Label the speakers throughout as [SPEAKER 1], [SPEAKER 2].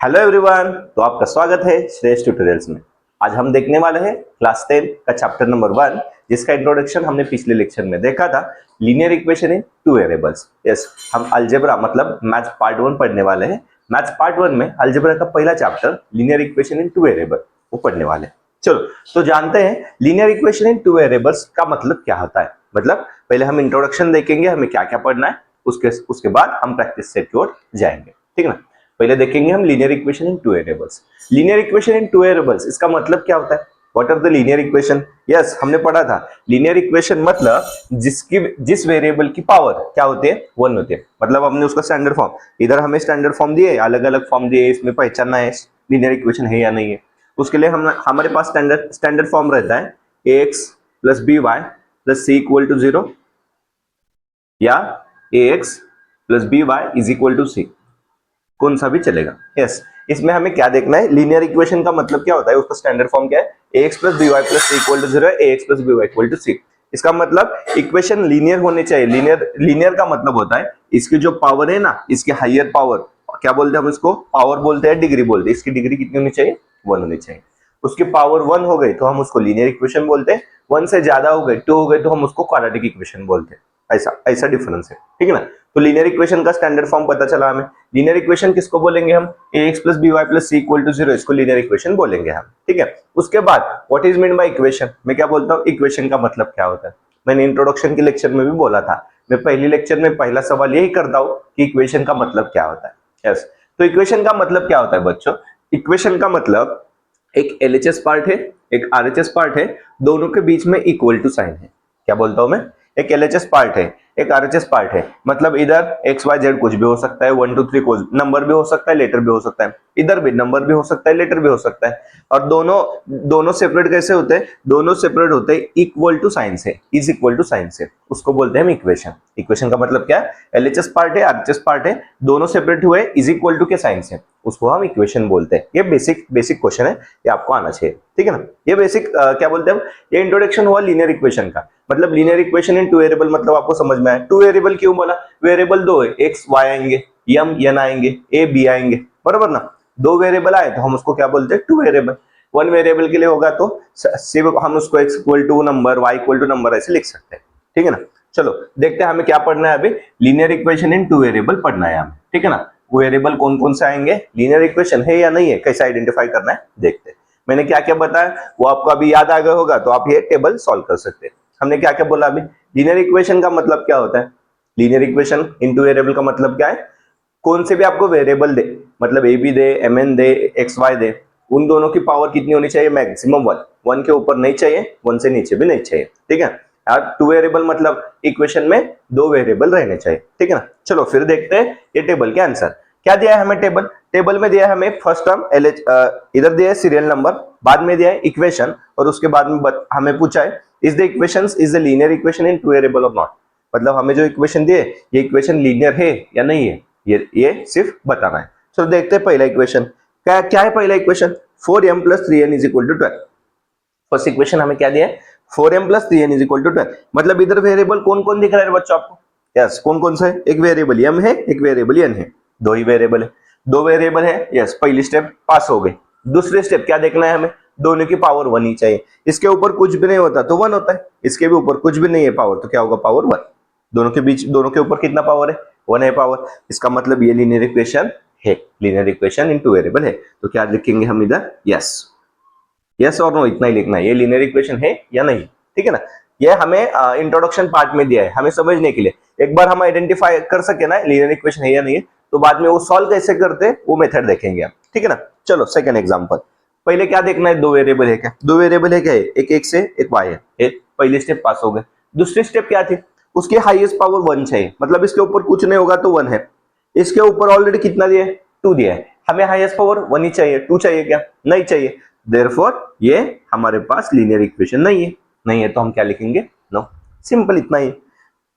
[SPEAKER 1] Hello everyone, तो आपका स्वागत है श्रेष्ठ ट्यूटोरियल्स में। आज हम देखने वाले हैं क्लास 10 का चैप्टर नंबर 1, जिसका इंट्रोडक्शन हमने पिछले लेक्चर में देखा था, linear equation in two variables. Yes, हम अलजेब्रा मतलब मैथ्स पार्ट 1 पढ़ने वाले हैं। मैथ्स पार्ट 1 में अलजेब्रा का पहला chapter linear equation in two variable वो पढ़ने वाले हैं। चलो तो जानते हैं linear equation in two variables का मतलब क्या होता है। मतलब पहले हम इंट्रोडक्शन देखेंगे, हमें क्या क्या पढ़ना है, उसके बाद हम प्रैक्टिस सेट की ओर जाएंगे, ठीक ना। पहले देखेंगे हम linear equation in two variables. Linear equation in two variables, इसका मतलब क्या होता है? What are the linear equation? Yes, हमने पढ़ा था लीनियर इक्वेशन मतलब जिस वेरिएबल की पावर क्या होती है, 1 होती है। मतलब हमने उसका स्टैंडर्ड फॉर्म, इधर हमें स्टैंडर्ड फॉर्म दिए, अलग अलग फॉर्म दिए, इसमें पहचानना है लीनियर इक्वेशन है या नहीं है। उसके लिए हमारे पास स्टैंडर्ड फॉर्म रहता है ax plus b y plus c equal to 0 या ax plus b y is equal to c, कौन सा भी चलेगा। यस, इसमें हमें क्या देखना है, लीनियर इक्वेशन का मतलब क्या होता है, उसका स्टैंडर्ड फॉर्म क्या है, ax plus b y plus c equal to 0 है, ax plus b y equal to c. इसका मतलब इक्वेशन लीनियर होने चाहिए। लीनियर का मतलब होता है इसकी जो पावर है ना, इसकी हायर पावर, क्या बोलते हैं हम इसको, पावर बोलते हैं, डिग्री बोलते हैं। इसकी डिग्री कितनी होनी चाहिए, 1 होनी चाहिए। उसकी पावर 1 हो गई तो हम उसको लीनियर इक्वेशन बोलते हैं, 1 से ज्यादा हो गई, 2 हो गई तो हम उसको क्वाड्रेटिक इक्वेशन बोलते हैं। ऐसा ऐसा डिफरेंस है, ठीक है ना। तो लीनियर इक्वेशन का स्टैंडर्ड फॉर्म पता चला हमें। लीनियर इक्वेशन किसको बोलेंगे हम, ax plus b y plus c equal to 0, इसको लीनियर इक्वेशन बोलेंगे हम, ठीक है। उसके बाद what is mean by equation, मैं क्या बोलता हूँ, इक्वेशन का मतलब क्या होता है। मैंने इंट्रोडक्शन के लेक्चर में भी बोला था, मैं पहली लेक्चर में पहला सवाल यही करता हूँ कि इक्वेशन का मतलब क्या होता है। यस, तो इक्वेशन का मतलब क्या होता है बच्चों, इक्वेशन का मतलब एक एलएचएस पार्ट है, एक आरएचएस पार्ट है, दोनों के बीच में इक्वल टू साइन है। क्या बोलता हूं मैं, एक एलएचएस पार्ट है, एक आरएचएस पार्ट है। मतलब इधर एक्स वाई जेड कुछ भी हो सकता है, 1 2 3 कुछ नंबर भी हो सकता है, लेटर भी हो सकता है, इधर भी नंबर भी हो सकता है, लेटर भी हो सकता है। और दोनों दोनों सेपरेट कैसे होते हैं, दोनों सेपरेट होते हैं इक्वल टू साइन से, इज इक्वल टू साइन से, उसको बोलते हैं हम इक्वेशन। इक्वेशन का मतलब क्या है, एलएचएस पार्ट है, आरएचएस पार्ट है, दोनों सेपरेट हुए इज इक्वल टू के साइन से, उसको हम इक्वेशन बोलते हैं। ये बेसिक क्वेश्चन है, ये आपको आना चाहिए, ठीक है ना। ये बेसिक क्या बोलते हैं, ये इंट्रोडक्शन हुआ लीनियर इक्वेशन का। मतलब linear equation in two variable मतलब आपको समझ में आया। टू वेरिएबल क्यों बोला, वेरिएबल दो है, एक्स वाई आएंगे, एम एन आएंगे, ए बी आएंगे, बराबर ना। दो वेरिएबल आए तो हम उसको क्या बोलते हैं, टू वेरिएबल। वन वेरिएबल के लिए होगा तो सिर्फ हम उसको x equal to number, y equal to number ऐसे लिख सकते हैं, ठीक है ना। चलो देखते हैं हमें क्या पढ़ना है अभी, linear equation in two variable पढ़ना है हमें, ठीक है ना। वेरिएबल कौन कौन से आएंगे, लीनियर इक्वेशन है या नहीं है, कैसे आइडेंटिफाई करना है देखते हैं। मैंने क्या क्या बताया वो आपको अभी याद आ गया होगा, तो आप ये टेबल सॉल्व कर सकते हैं। हमने क्या क्या बोला अभी, लीनियर इक्वेशन का मतलब क्या होता है, लीनियर इक्वेशन इनटू वेरिएबल का मतलब क्या है, कौन से भी आपको वेरिएबल दे, मतलब ए बी दे, एम एन दे, एक्स वाई दे, उन दोनों की पावर कितनी होनी चाहिए, मैक्सिमम 1, 1 के ऊपर नहीं चाहिए, 1 से नीचे भी नहीं चाहिए, ठीक है। यार टू वेरिएबल मतलब इक्वेशन में दो वेरिएबल रहने चाहिए, ठीक है ना। चलो फिर देखते हैं ये टेबल के आंसर। क्या दिया है हमें, टेबल में दिया है हमें फर्स्ट टर्म एलएच, इधर दिया है सीरियल नंबर, बाद में दिया है इक्वेशन, और उसके बाद में हमें पूछा है is the equations is the linear equation in two variable और नॉट। मतलब हमें जो इक्वेशन दिए ये इक्वेशन लीनियर है या नहीं है, ये सिर्फ बताना है। चलो देखते हैं पहला इक्वेशन क्या है। पहला equation 4m plus 3n is equal to 12। First equation हमें क्या दिया है, 4m plus 3n is equal to 12। मतलब इधर वेरिएबल कौन कौन दिख रहा है बच्चों आपको, यस कौन कौन सा है, एक वेरिएबल m है, एक वेरिएबल n है, दो ही वेरिएबल है, दो वेरिएबल है। यस, पहली स्टेप पास हो गई। दूसरी स्टेप क्या देखना है हमें, दोनों की पावर 1 ही चाहिए। इसके ऊपर कुछ भी नहीं होता तो 1 होता है, इसके भी ऊपर कुछ भी नहीं है पावर तो क्या होगा, पावर 1। दोनों के बीच, दोनों के ऊपर कितना पावर है, 1 है पावर। इसका मतलब ये लीनियर इक्वेशन है, लीनियर इक्वेशन इनटू वेरिएबल है। तो क्या लिखेंगे हम इधर, यस, यस और नो, इतना ही लिखना है, ये लीनियर इक्वेशन है या नहीं, ठीक है ना। ये हमें इंट्रोडक्शन पार्ट में दिया है, हमें समझने के लिए। एक बार हम आइडेंटिफाई कर सके ना लीनियर इक्वेशन है या नहीं है, तो बाद में वो सॉल्व कैसे करते हैं वो मेथड देखेंगे हम, ठीक है ना। चलो सेकंड एग्जांपल। पहले क्या देखना है, दो वेरिएबल है क्या, दो वेरिएबल है क्या है, एक एक्स है, एक वाई है, एक पहली स्टेप पास हो गए। दूसरी स्टेप क्या थी, उसकी हाईएस्ट पावर 1 चाहिए, मतलब इसके ऊपर कुछ नहीं होगा तो 1 है। इसके ऊपर ऑलरेडी कितना दिया है, 2 दिया है, हमें हाईएस्ट पावर 1 ही चाहिए, 2 चाहिए क्या, नहीं चाहिए। देयरफॉर ये हमारे पास लीनियर इक्वेशन नहीं है, नहीं है तो हम क्या लिखेंगे, नो, सिंपल इतना ही।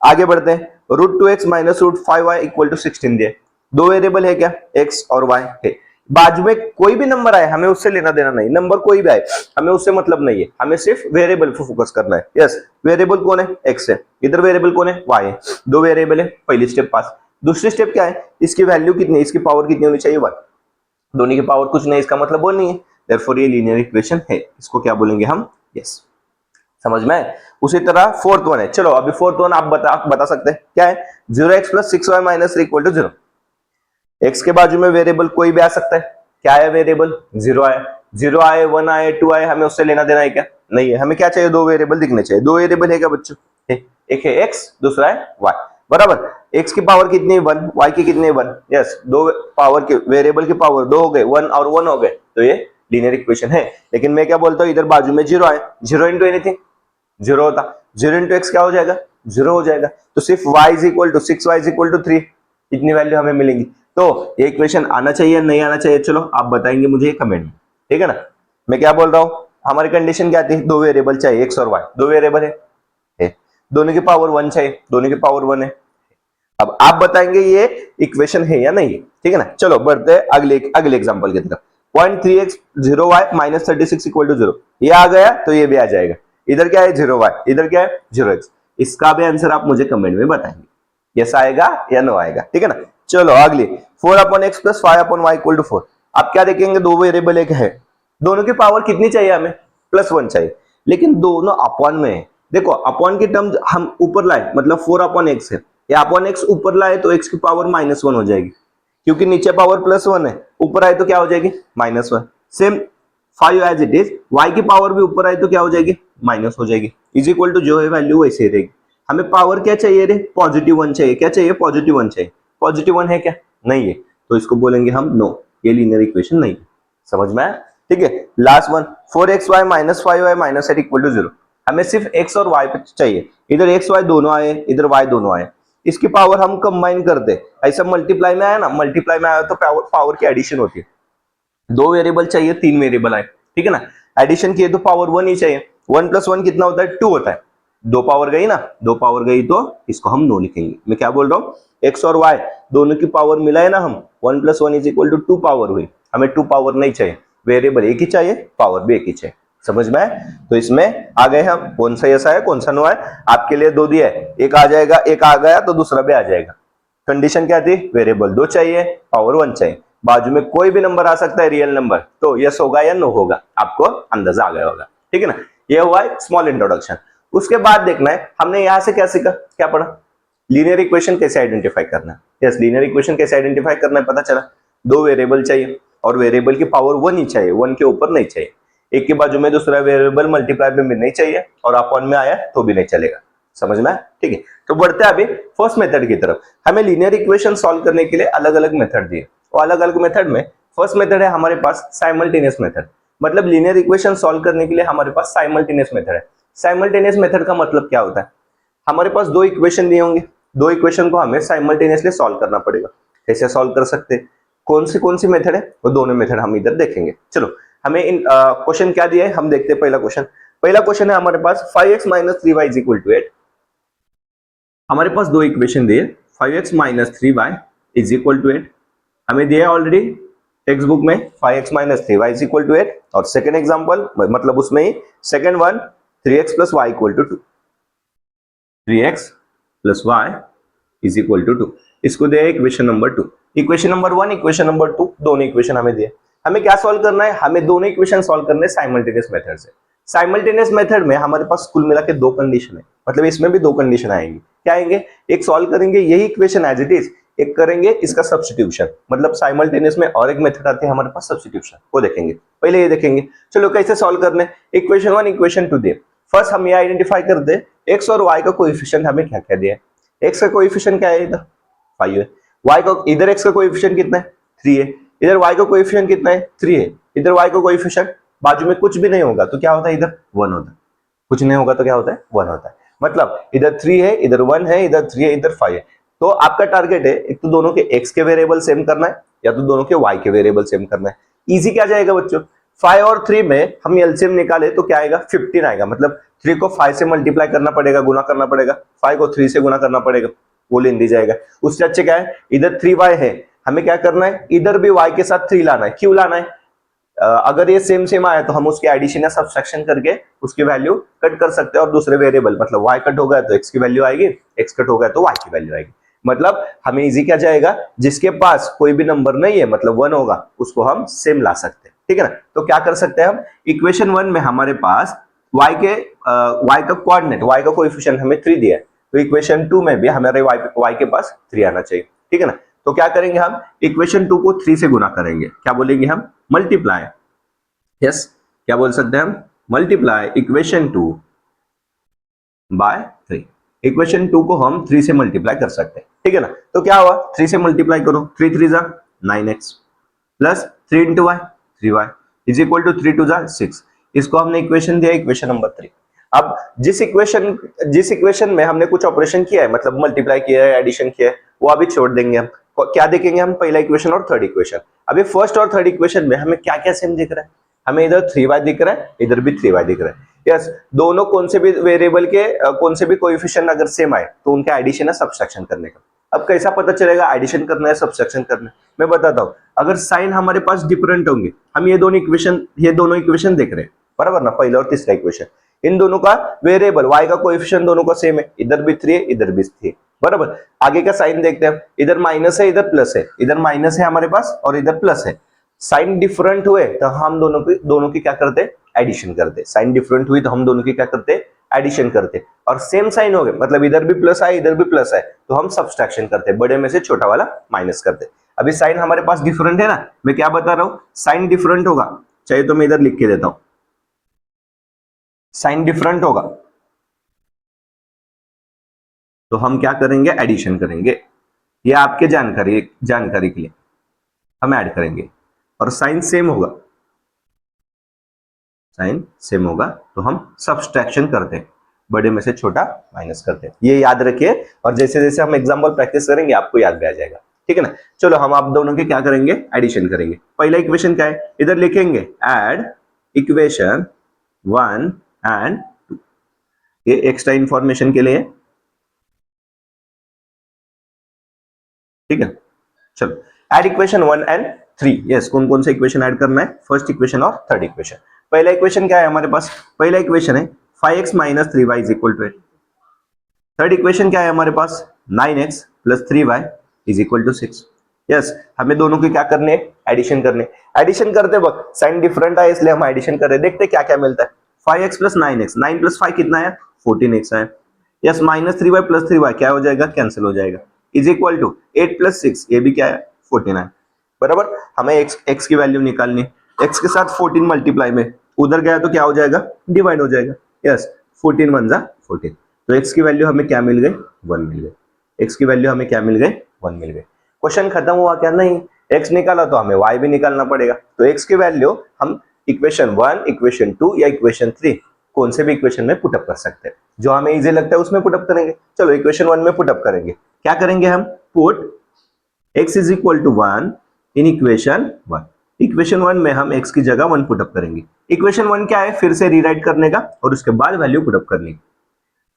[SPEAKER 1] आगे बढ़ते हैं, √2x minus √5y equal to 16 दिए। दो वेरिएबल है क्या, x और y है। बाजू में कोई भी नंबर आए हमें उससे लेना देना नहीं, नंबर कोई भी आए हमें उससे मतलब नहीं है, हमें सिर्फ वेरिएबल पर फोकस करना है। यस, वेरिएबल कौन है, x है, इधर वेरिएबल कौन है, y है। दो वेरिएबल है, पहली स्टेप पास। दूसरी स्टेप क्या है, इसकी वैल्यू कितनी, इसकी पावर कितनी होनी चाहिए, 1। दोनों की पावर कुछ नहीं, इसका मतलब वो नहीं है, देयरफॉर ये लीनियर इक्वेशन है। इसको क्या बोलेंगे हम? यस, समझ में आए? उसी तरह फोर्थ वन है, चलो अभी फोर्थ वन आप बता सकते हैं क्या है? 0x + 6y - 3 = 0। x के बाजू में वेरिएबल कोई भी आ सकता है, क्या है वेरिएबल? 0 आए, 0 आए, 1 आए, 2 आए, हमें उससे लेना देना है क्या? नहीं है। हमें क्या चाहिए? दो वेरिएबल दिखने चाहिए। दो वेरिएबल है क्या बच्चों? एक है x, दूसरा है y, बराबर। x की पावर कितनी है? 1, y की कितनी है? 1। यस, दो पावर के वेरिएबल की पावर दो हो गए, 1 और 1 हो गए, तो ये लीनियर इक्वेशन है। लेकिन मैं क्या बोलता हूँ, इधर बाजू में 0 आए, 0 इंटू एनीथिंग 0 होता, 0 इंटू एक्स क्या हो जाएगा? 0 हो जाएगा। तो सिर्फ y = 6, y = 3, इतनी वैल्यू हमें मिलेंगी। तो ये इक्वेशन आना चाहिए नहीं आना चाहिए? चलो आप बताएंगे मुझे कमेंट में, ठीक है ना। मैं क्या बोल रहा हूँ, हमारी कंडीशन क्या थी? दो वेरिएबल चाहिए, x और y, दो वेरिएबल है, दोनों की पावर 1 चाहिए, दोनों की पावर 1 है। अब आप बताएंगे ये इक्वेशन है या नहीं, ठीक है ना। चलो बढ़ते हैं अगले एग्जांपल की तरफ। 0.3x 0y - 36 = 0, ये आ गया तो ये भी आ जाएगा। इधर क्या है? 0y, इधर क्या है? 0x। इसका भी आंसर आप मुझे कमेंट में बताएंगे, यस आएगा या नो आएगा, ठीक है ना। चलो अगली 4/x + 5/y = 4। आप क्या देखेंगे? दो वेरिएबल एक है, दोनों की पावर कितनी चाहिए हमें? +1 चाहिए, लेकिन दोनों अपॉन में है। देखो अपॉन की टर्म हम ऊपर लाए, मतलब 4/x है, या अपॉन x ऊपर लाए तो x की पावर -1 हो जाएगी, क्योंकि नीचे पावर +1 है, ऊपर आए तो क्या हो जाएगी? -1। Same 5 as it is, y की पावर भी ऊपर आए तो क्या हो जाएगी? माइनस हो जाएगी, इज इक्वल टू जो है वैल्यू वैसे ही रहेगी। हमें पावर क्या चाहिए रे? +1 चाहिए। क्या चाहिए? +1 चाहिए। +1 है क्या? नहीं है, तो इसको बोलेंगे हम नो, ये लीनियर इक्वेशन नहीं है। समझ में आया? ठीक है। Last one 4xy - 5y - 8 = 0। हमें सिर्फ x और y पे चाहिए, इधर x y दोनों आए, इधर y दोनों आए, इसकी पावर हम कंबाइन कर दे। ऐसा मल्टीप्लाई में आया ना, मल्टीप्लाई में आया तो पावर की एडिशन होती है। दो वेरिएबल चाहिए, तीन वेरिएबल आए, ठीक है ना। एडिशन किए तो पावर 1 ही चाहिए। 1 + 1 कितना होता है? 2 होता है। दो पावर गई ना, दो पावर गई तो इसको हम नो लिखेंगे। मैं क्या बोल रहा हूँ, x और y दोनों की पावर मिला है ना, हम 1 + 1 = 2 पावर हुई। हमें 2 पावर नहीं चाहिए, वेरिएबल एक ही चाहिए, पावर भी एक ही चाहिए। समझ में आए? तो इसमें आ गए हम, कौन सा ऐसा है कौन सा नो है। आपके लिए दो दिया है, एक आ जाएगा, एक आ गया तो दूसरा भी आ जाएगा। कंडीशन क्या थी? वेरिएबल दो चाहिए, पावर 1 चाहिए, बाजू में कोई भी नंबर आ सकता है, रियल नंबर, तो यस होगा या नो होगा, आपको अंदाजा आ गया होगा, ठीक है ना। ये हुआ स्मॉल इंट्रोडक्शन। उसके बाद देखना है हमने यहां से क्या सीखा, क्या पढ़ा? लीनियर इक्वेशन कैसे आइडेंटिफाई करना है। यस, लीनियर इक्वेशन कैसे आइडेंटिफाई करना है पता चला। दो वेरिएबल चाहिए और वेरिएबल की पावर 1 ही चाहिए, 1 के ऊपर नहीं चाहिए। एक के बाजू में दूसरा वेरिएबल मल्टीप्लाई में भी नहीं चाहिए, और अपॉन में आया तो भी नहीं चलेगा। समझ में? ठीक है। तो बढ़ते हैं अभी फर्स्ट मेथड की तरफ। हमें लीनियर इक्वेशन सॉल्व करने के लिए अलग अलग मेथड दिए, और अलग अलग मेथड में फर्स्ट मेथड है हमारे पास साइमल्टेनियस मेथड। मतलब लीनियर इक्वेशन सॉल्व करने के लिए हमारे पास साइमल्टेनियस मेथड है। साइमल्टेनियस मेथड का मतलब क्या होता है? हमारे पास दो इक्वेशन दिए होंगे, दो इक्वेशन को हमें साइमल्टेनियसली सॉल्व करना पड़ेगा। कैसे सॉल्व कर सकते हैं, कौन सी मेथड है, वो दोनों मेथड हम इधर देखेंगे। चलो हमें इन क्वेश्चन क्या दिया है हम देखते हैं। पहला क्वेश्चन है हमारे पास 5x - 3y = 8। हमारे पास दो इक्वेशन दिए, 5x - 3y = 8। हमें दिया ऑलरेडी टेक्स्ट बुक में 5x - 3y = 8, और सेकंड एग्जांपल मतलब उसमें ही second one 3x + y = 2। 3x + y = 2, इसको दिया equation number 2। Equation number 1, equation number 2, दोनों इक्वेशन हमें दिए। हमें क्या सॉल्व करना है? हमें दोनों इक्वेशन सॉल्व करने हैं साइमल्टेनियस मेथड से। साइमल्टेनियस मेथड में हमारे पास कुल मिला के दो कंडीशन है, मतलब इसमें भी दो कंडीशन आएंगी। क्या आएंगे? एक सॉल्व करेंगे यही इक्वेशन एज इट इज, एक करेंगे इसका सब्स्टिट्यूशन। मतलब साइमल्टेनियस में और एक मेथड आती है हमारे पास सब्स्टिट्यूशन, वो देखेंगे। पहले ये देखेंगे, चलो कैसे सॉल्व करने। इक्वेशन 1, इक्वेशन 2 दिए। फर्स्ट हम ये आइडेंटिफाई कर दे एक्स और वाई का कोएफिशिएंट हमें क्या क्या दिया है। एक्स का कोएफिशिएंट क्या है? इधर 5 है। वाई का, इधर एक्स का कोएफिशिएंट कितना है? 3 है। इधर वाई का कोएफिशिएंट कितना है? 3 है। इधर वाई का कोएफिशिएंट, बाजू में कुछ भी नहीं होगा तो क्या होता है? इधर 1 होता है। कुछ नहीं होगा तो क्या होता है? 1 होता है। मतलब इधर 3 है, इधर 1 है, इधर 3 है, इधर 5 है। तो आपका टारगेट है एक तो दोनों के एक्स के वेरिएबल सेम करना है, या तो दोनों के वाई के वेरिएबल सेम करना है। इजी क्या जाएगा बच्चों? 5 और 3 में हम एलसीएम निकाले तो क्या आएगा? 15 आएगा। मतलब 3 को 5 से मल्टीप्लाई करना पड़ेगा, गुना करना पड़ेगा, 5 को 3 से गुना करना पड़ेगा, वो लेन दी जाएगा। उससे अच्छे क्या है, इधर 3y है, हमें क्या करना है? इधर भी y के साथ 3 लाना है। क्यों लाना है? अगर ये सेम सेम आया तो हम उसके एडिशन या सब्सट्रैक्शन करके उसकी वैल्यू कट कर सकते हैं, और दूसरे वेरिएबल मतलब y कट हो गया तो x की वैल्यू आएगी, x कट हो गया तो y की वैल्यू आएगी। मतलब हमें इजी क्या जाएगा, जिसके पास कोई भी नंबर नहीं है मतलब 1 होगा उसको हम सेम ला सकते हैं, ठीक है ना। तो क्या कर सकते हैं हम, इक्वेशन 1 में हमारे पास y का कोऑर्डिनेट, y का कोएफिशिएंट हमें 3 दिया है, तो इक्वेशन 2 में भी हमारे y के पास 3 आना चाहिए, ठीक है ना। तो क्या करेंगे हम, इक्वेशन 2 को 3 से गुना करेंगे, क्या बोलेंगे हम, मल्टीप्लाई, यस क्या बोल सकते हैं हम, मल्टीप्लाई इक्वेशन 2 बाय 3। इक्वेशन 2 को हम 3 से मल्टीप्लाई कर सकते हैं, ठीक है ना। तो क्या हुआ, 3 से मल्टीप्लाई करो, 3 3 जा 9x plus 3 into y 3y is equal to 3 2 जा 6। इसको हमने इक्वेशन दिया, इक्वेशन नंबर 3। अब जिस इक्वेशन में हमने कुछ ऑपरेशन किया है, मतलब मल्टीप्लाई किया है, एडिशन किया है, वो अभी छोड़ देंगे हम। क्या देखेंगे हम, पहला इक्वेशन और थर्ड इक्वेशन। अभी फर्स्ट और थर्ड इक्वेशन में हमें क्या क्या सेम दिख रहा है, हमें इधर 3y दिख रहा है, इधर भी 3y दिख रहा है, यस। दोनों कौन से भी वेरिएबल के कौन से भी कोएफिशिएंट अगर सेम आए तो उनका एडिशन है सब्सट्रैक्शन करने का। अब कैसा पता चलेगा एडिशन करना है सब्सट्रैक्शन करना है, मैं बताता हूँ। अगर साइन हमारे पास डिफरेंट होंगे, हम ये दोनों इक्वेशन देख रहे हैं बराबर ना, पहला और तीसरा इक्वेशन, इन दोनों का वेरिएबल y का कोएफिशिएंट दोनों का सेम है, इधर भी 3 है इधर भी 3 बराबर। आगे का साइन देखते हैं, इधर माइनस है इधर प्लस है, इधर माइनस है हमारे पास और इधर प्लस है। साइन डिफरेंट हुए तो हम दोनों की क्या करते, एडिशन करते। साइन डिफरेंट हुई तो हम दोनों की क्या करते, एडिशन करते। और सेम साइन हो गए मतलब इधर भी प्लस आए इधर भी प्लस आए तो हम सब्सट्रैक्शन करते, बड़े में से छोटा वाला माइनस करते। अभी साइन हमारे पास डिफरेंट है ना, मैं क्या बता रहा हूं, साइन डिफरेंट होगा, चाहिए तो मैं इधर लिख के देता हूं, साइन डिफरेंट होगा तो हम क्या करेंगे, एडिशन करेंगे। ये आपके जानकारी के लिए हम ऐड करेंगे। और साइन सेम होगा तो हम सब्सट्रैक्शन करते हैं, बड़े में से छोटा माइनस करते हैं, ये याद रखिए। और जैसे जैसे हम एग्जांपल प्रैक्टिस करेंगे आपको याद भी आ जाएगा, ठीक है ना। चलो हम आप दोनों के क्या करेंगे, एडिशन करेंगे। पहला इक्वेशन क्या है, इधर लिखेंगे ऐड इक्वेशन 1 एंड 2, ये एक्स्ट्रा इंफॉर्मेशन के लिए, ठीक है। चलो ऐड इक्वेशन 1 एंड 3, यस कौन कौन सा इक्वेशन ऐड करना है, फर्स्ट इक्वेशन और थर्ड इक्वेशन। पहला इक्वेशन क्या है हमारे पास, पहला इक्वेशन है 5x minus 3y is equal to 8। Third equation क्या है हमारे पास, 9x plus 3y is equal to 6। Yes हमें दोनों के क्या करने, एडिशन करने। एडिशन करते वक्त साइन डिफरेंट है इसलिए हम एडिशन कर रहे हैं, देखते क्या क्या मिलता है। 5x प्लस 9x, 9 प्लस 5 कितना है, 14x है। Yes minus 3y plus 3y क्या हो जाएगा, कैंसिल हो जाएगा, इज इक्वल टू 8 प्लस 6, ये भी क्या है 14 है बराबर। हमें x की वैल्यू निकालनी, x के साथ 14 मल्टीप्लाई में उधर गया तो क्या हो जाएगा, डिवाइड हो जाएगा। यस 14 1 जा 14, तो x की वैल्यू हमें क्या मिल गई, 1 मिल गई। x की वैल्यू हमें क्या मिल गई, 1 मिल गई। क्वेश्चन खत्म हुआ क्या, नहीं, x निकाला तो हमें y भी निकालना पड़ेगा। तो x की वैल्यू हम इक्वेशन 1, इक्वेशन 2 या इक्वेशन 3 कौन से भी इक्वेशन में पुटअप कर सकते हैं, जो हमें इजी लगता है उसमें पुटअप करेंगे। चलो इक्वेशन 1 में पुटअप करेंगे, क्या करेंगे हम, put x is equal to 1 in equation 1। Equation 1 में हम x की जगह 1 पुटअप करेंगे। इक्वेशन 1 क्या है, फिर से रीराइट करने का और उसके बाद वैल्यू पुटअप करनी।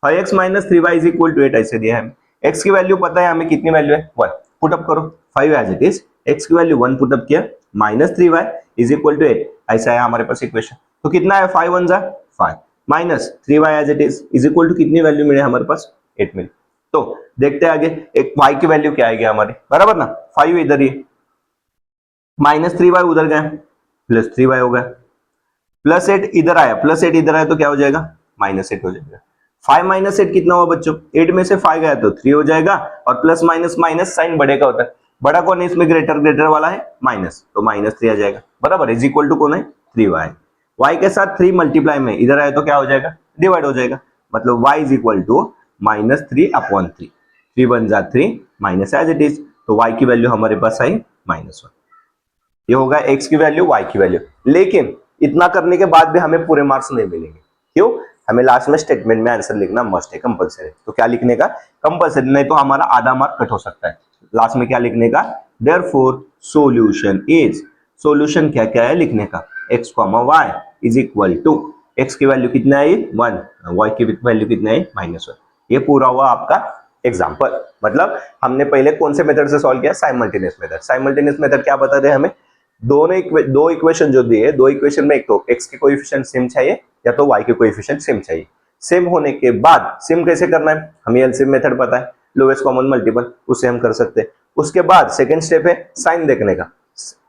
[SPEAKER 1] 5x minus 3y is equal to 8 ऐसे दिया है। x की वैल्यू पता है हमें कितनी वैल्यू है, 1, पुटअप करो 5 एज इट इज, x की वैल्यू 1 पुटअप किया, minus 3y is equal to 8 ऐसा है हमारे पास इक्वेशन। तो कितना है, 5 1 जा 5 minus 3y as it is equal to कितनी वैल्यू मिले हमारे पास, 8 मिले। तो देखते हैं आगे, एक y की वैल्यू क्या आएगी हमारी, बराबर ना, 5 इधर ही, माइनस 3y उधर गए प्लस 3y हो गया, प्लस 8 इधर आया, प्लस 8 इधर आया तो क्या हो जाएगा, माइनस 8 हो जाएगा। 5 माइनस 8 कितना हुआ बच्चों, 8 में से 5 गया तो 3 हो जाएगा। और प्लस माइनस माइनस साइन बड़े का होता है, बड़ा कौन है इसमें, ग्रेटर वाला है माइनस, तो माइनस 3 आ जाएगा बराबर, इज इक्वल टू कौन है 3y। y के साथ 3 मल्टीप्लाई में इधर आया तो क्या हो जाएगा, डिवाइड हो जाएगा, मतलब y is equal to minus 3 upon 3, 3 1 जा 3 माइनस एज इट इज, तो y की वैल्यू हमारे पास आई -1। ये होगा x की वैल्यू, y की वैल्यू। लेकिन इतना करने के बाद भी हमें पूरे मार्क्स नहीं मिलेंगे, क्यों, हमें लास्ट में स्टेटमेंट में आंसर लिखना मस्ट है, कंपलसरी। तो क्या लिखने का, कंपलसरी, नहीं तो हमारा आधा मार्क कट हो सकता है। लास्ट में क्या लिखने का, देयरफॉर सॉल्यूशन इज, सॉल्यूशन क्या क्या है लिखने का, x, y is equal to, x की वैल्यू कितना है 1, y की वैल्यू कितना है -1। ये पूरा हुआ आपका एग्जाम्पल। मतलब हमने पहले कौन से मेथड से सॉल्व किया, साइमल्टेनियस मेथड। साइमल्टेनियस मेथड क्या बता रहे हमें, दो इक्वेशन जो दिए, दो इक्वेशन में एक तो x के कोएफिशिएंट सेम चाहिए या तो y के कोएफिशिएंट सेम चाहिए। सेम होने के बाद सेम कैसे करना है, हमें एलसीएम मेथड पता है, लोएस्ट कॉमन मल्टीपल, उसे हम कर सकते हैं। उसके बाद सेकंड स्टेप है साइन देखने का।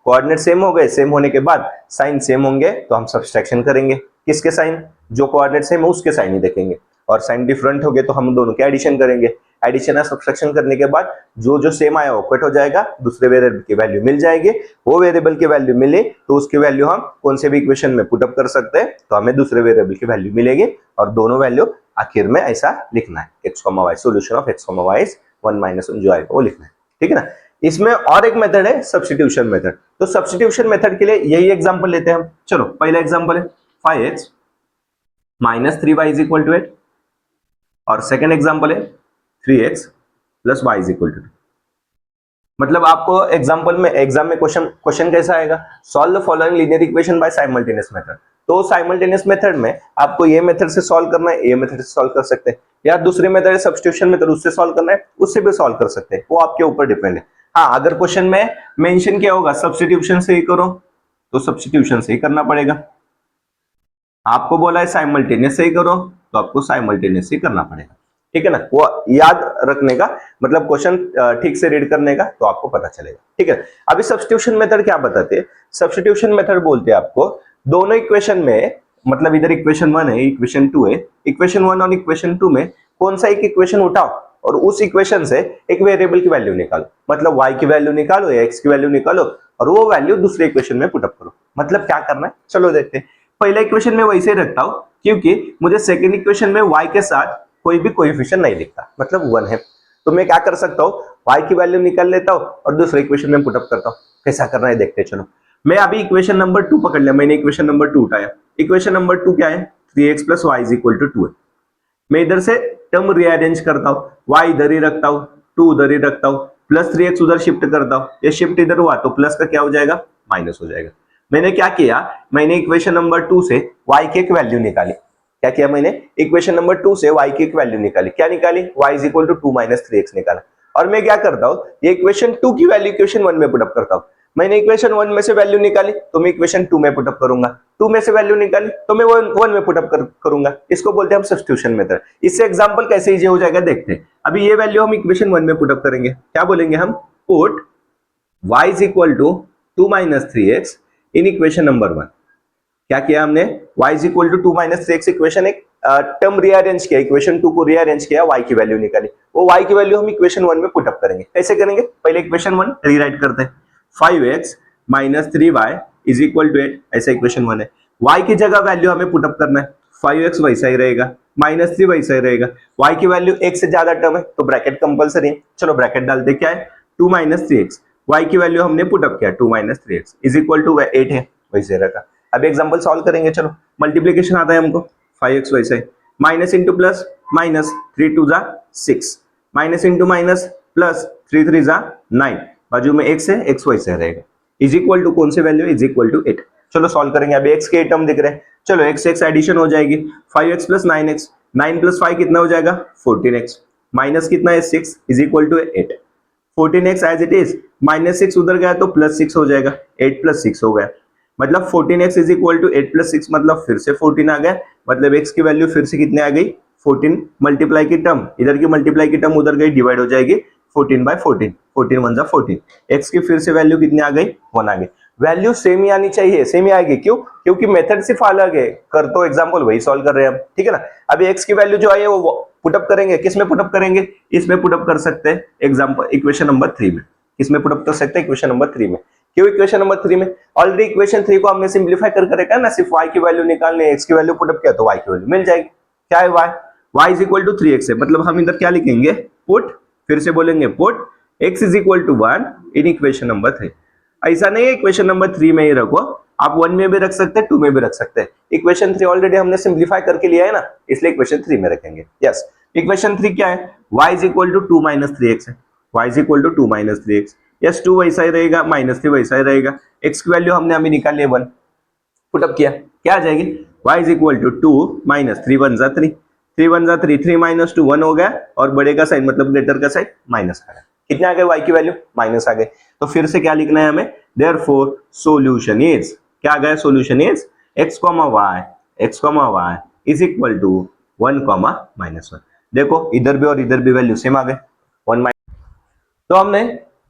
[SPEAKER 1] कोऑर्डिनेट सेम हो गए, सेम होने के बाद साइन सेम होंगे तो हम सब्सट्रैक्शन करेंगे। किसके साइन? जो कोऑर्डिनेट सेम है उसके साइन ही देखेंगे। और साइन डिफरेंट हो गए तो हम दोनों के एडिशन करेंगे। एडिशन या सब्सट्रैक्शन करने के बाद जो जो सेम आया वो कट हो जाएगा, दूसरे वेरिएबल की वैल्यू मिल जाएगी। वो वेरिएबल की वैल्यू मिले तो उसकी वैल्यू हम कौन से भी इक्वेशन में पुट अप कर सकते हैं, तो हमें दूसरे वेरिएबल की वैल्यू मिलेगी और दोनों वैल्यू आखिर में ऐसा लिखना है, x, y, solution of x, y is 1 - 1 जो आएगा वो लिखना है। ठीक है ना। इसमें और एक मेथड है सब्स्टिट्यूशन मेथड। तो सब्स्टिट्यूशन मेथड के लिए यही एग्जांपल लेते हैं हम। चलो पहला एग्जांपल है 5x - 3y is equal to 8 और सेकंड एग्जांपल है 3x + y is equal to 2। मतलब आपको एग्जांपल में एग्जाम में क्वेश्चन कैसा आएगा, solve the following linear equation by simultaneous method. तो साइमल्टेनियस मेथड में आपको ये मेथड से सॉल्व करना है, ये मेथड से सॉल्व कर सकते हैं, या दूसरे मेथड है सब्स्टिट्यूशन मेथड, उससे सॉल्व करना है, उससे भी सॉल्व कर सकते हैं, वो आपके ऊपर डिपेंड है। हाँ, अगर क्वेश्चन में मेंशन किया होगा सब्स्टिट्यूशन से ही करो तो सब्स्टिट्यूशन से ही करना पड़ेगा। आपको बोला है साइमल्टेनियस से ही करो तो आपको साइमल्टेनियस ही करना पड़ेगा। ठीक है ना, वो याद रखने का, मतलब क्वेश्चन ठीक से रीड करने का, तो आपको पता चलेगा। ठीक है। अभी सब्स्टिट्यूशन मेथड क्या बताते हैं? सब्स्टिट्यूशन मेथड बोलते हैं आपको दोनों इक्वेशन में, मतलब इधर इक्वेशन 1 है, इक्वेशन 2 है, इक्वेशन 1 और इक्वेशन 2 में कौन सा एक इक्वेशन उठाओ और उस इक्वेशन से एक वेरिएबल की वैल्यू निकालो, मतलब y की वैल्यू निकालो या x की वैल्यू निकालो और वो वैल्यू दूसरे इक्वेशन में पुट अप करो। मतलब क्या करना है, चलो देखते हैं। पहला इक्वेशन में वैसे ही रखता हूं क्योंकि मुझे सेकंड इक्वेशन में y के साथ कोई भी कोएफिशिएंट नहीं लिखता, मतलब 1 है। तो मैं क्या कर सकता हूँ, y की वैल्यू निकाल लेता हूँ और दूसरे इक्वेशन में पुट अप करता हूँ। कैसा करना है देखते हैं। चलो मैं अभी इक्वेशन नंबर 2 पकड़ लिया, मैंने इक्वेशन नंबर 2 उठाया। इक्वेशन नंबर 2 क्या है, 3x + y = 2 है। मैं इधर से टर्म रीअरेंज करता हूँ, y इधर ही रखता हूँ, 2 उधर ही रखता हूँ, +3x उधर शिफ्ट करता हूँ। ये शिफ्ट इधर हुआ तो प्लस का क्या हो जाएगा, माइनस हो जाएगा। मैंने क्या किया, मैंने इक्वेशन नंबर 2 से y की एक वैल्यू निकाली। क्या किया मैंने, इक्वेशन नंबर 2 से y की एक वैल्यू निकाली। क्या निकाली, y = 2 - 3x निकाला। और मैं क्या करता हूँ, ये इक्वेशन 2 की वैल्यू इक्वेशन 1 में पुट अप करता हूँ। मैंने इक्वेशन 1 में से वैल्यू निकाली तो मैं इक्वेशन 2 में पुट अप करूंगा, 2 में से वैल्यू निकाली तो मैं 1 में पुट अप करूंगा। इसको बोलते हैं हम सब्स्टिट्यूशन मेथड। इससे एग्जांपल कैसे इजी हो जाएगा देखते हैं। अभी ये वैल्यू हम इक्वेशन 1 में पुट अप करेंगे, क्या बोलेंगे हम, पुट y = 2 - 3x इन इक्वेशन नंबर 1। क्या किया हमने, y = 2 - 3x इक्वेशन एक टर्म रीअरेंज किया, इक्वेशन 2 को रीअरेंज किया, y की वैल्यू निकाली। वो y की वैल्यू हम इक्वेशन 1 में पुट अप करेंगे। कैसे करेंगे, पहले इक्वेशन 1 रीराइट करते हैं, 5x - 3y = 8, ऐसा इक्वेशन 1 है। y की जगह वैल्यू हमें पुट अप करना है, 5x वैसा ही रहेगा, -3 वैसा ही रहेगा। y की वैल्यू एक से ज्यादा टर्म है तो ब्रैकेट कंपलसरी है, चलो ब्रैकेट डालते, क्या है 2 - 3x, y की वैल्यू हमने पुट अप किया 2 - 3x = 8 है, वैसे रखा। अब एग्जांपल सॉल्व करेंगे, चलो मल्टीप्लिकेशन आता है हमको, 5x वैसे है, minus into plus minus, 3 2 6, minus into minus plus, 3 3 9, बाजू में x है, x वैसे रहेगा, इज इक्वल टू कौन से वैल्यू, इज इक्वल टू 8। चलो सॉल्व करेंगे। अभी x के टर्म दिख रहे हैं, चलो x x एडिशन हो जाएगी, 5x + 9x, 9 + 5 कितना हो जाएगा 14x, माइनस कितना है 6 is equal to 8, 14x as it is, -6 उधर गया तो +6 हो जाएगा, 8 + 6 हो गया, मतलब 14x = 8 + 6, मतलब फिर से 14 आ गया, मतलब x की वैल्यू फिर से कितने आ गई 14, मल्टीप्लाई की टर्म इधर की मल्टीप्लाई की टर्म उधर गई, डिवाइड हो जाएगी 14/14, 14 1 14, x की फिर से वैल्यू कितनी आ गई 1 आ गई। वैल्यू सेम ही आनी चाहिए, सेम ही आएगी, क्यों, क्योंकि मेथड सिर्फ अलग है, कर तो एग्जांपल वही सॉल्व कर रहे हैं हम। ठीक है ना। अभी x की वैल्यू जो आई है वो पुट अप करेंगे, किस में पुट अप करेंगे, इसमें पुट अप कर सकते हैं, एग्जांपल इक्वेशन नंबर 3 में। किसमें पुट अप कर सकते हैं, इक्वेशन नंबर 3 में। क्यों इक्वेशन नंबर 3 में, ऑलरेडी इक्वेशन 3 को हमने सिंपलीफाई कर रखा है ना, सिर्फ y की वैल्यू निकालनी है, x की वैल्यू पुट अप किया तो y की वैल्यू मिल जाएगी। क्या है y = 3x है, मतलब हम इधर क्या लिखेंगे, पुट, फिर से बोलेंगे put x = 1 in equation number 3। ऐसा नहीं है इक्वेशन नंबर 3 में ही रखो, आप 1 में भी रख सकते हैं, 2 में भी रख सकते हैं। इक्वेशन 3 ऑलरेडी हमने सिंपलीफाई करके लिया है ना, इसलिए इक्वेशन 3 में रखेंगे। यस, इक्वेशन 3 क्या है, y = 2 - 3x है, y = 2 - 3x, यस 2 वैसा ही रहेगा, -3 वैसा ही रहेगा, x की वैल्यू हमने अभी निकाली है 1, पुट अप किया, क्या आ जाएगी, y = 2 - 3 1 3, 3 1 3, 3 - 2 1 हो गया, और बड़े का साइन मतलब ग्रेटर का साइन माइनस आ गया। कितने आ गए y की वैल्यू, माइनस आ गए। तो फिर से क्या लिखना है हमें, देयरफॉर सॉल्यूशन इज, क्या आ गया, सॉल्यूशन इज x, y = 1, -1। देखो इधर भी और इधर भी वैल्यू सेम आ गए, 1 तो हमने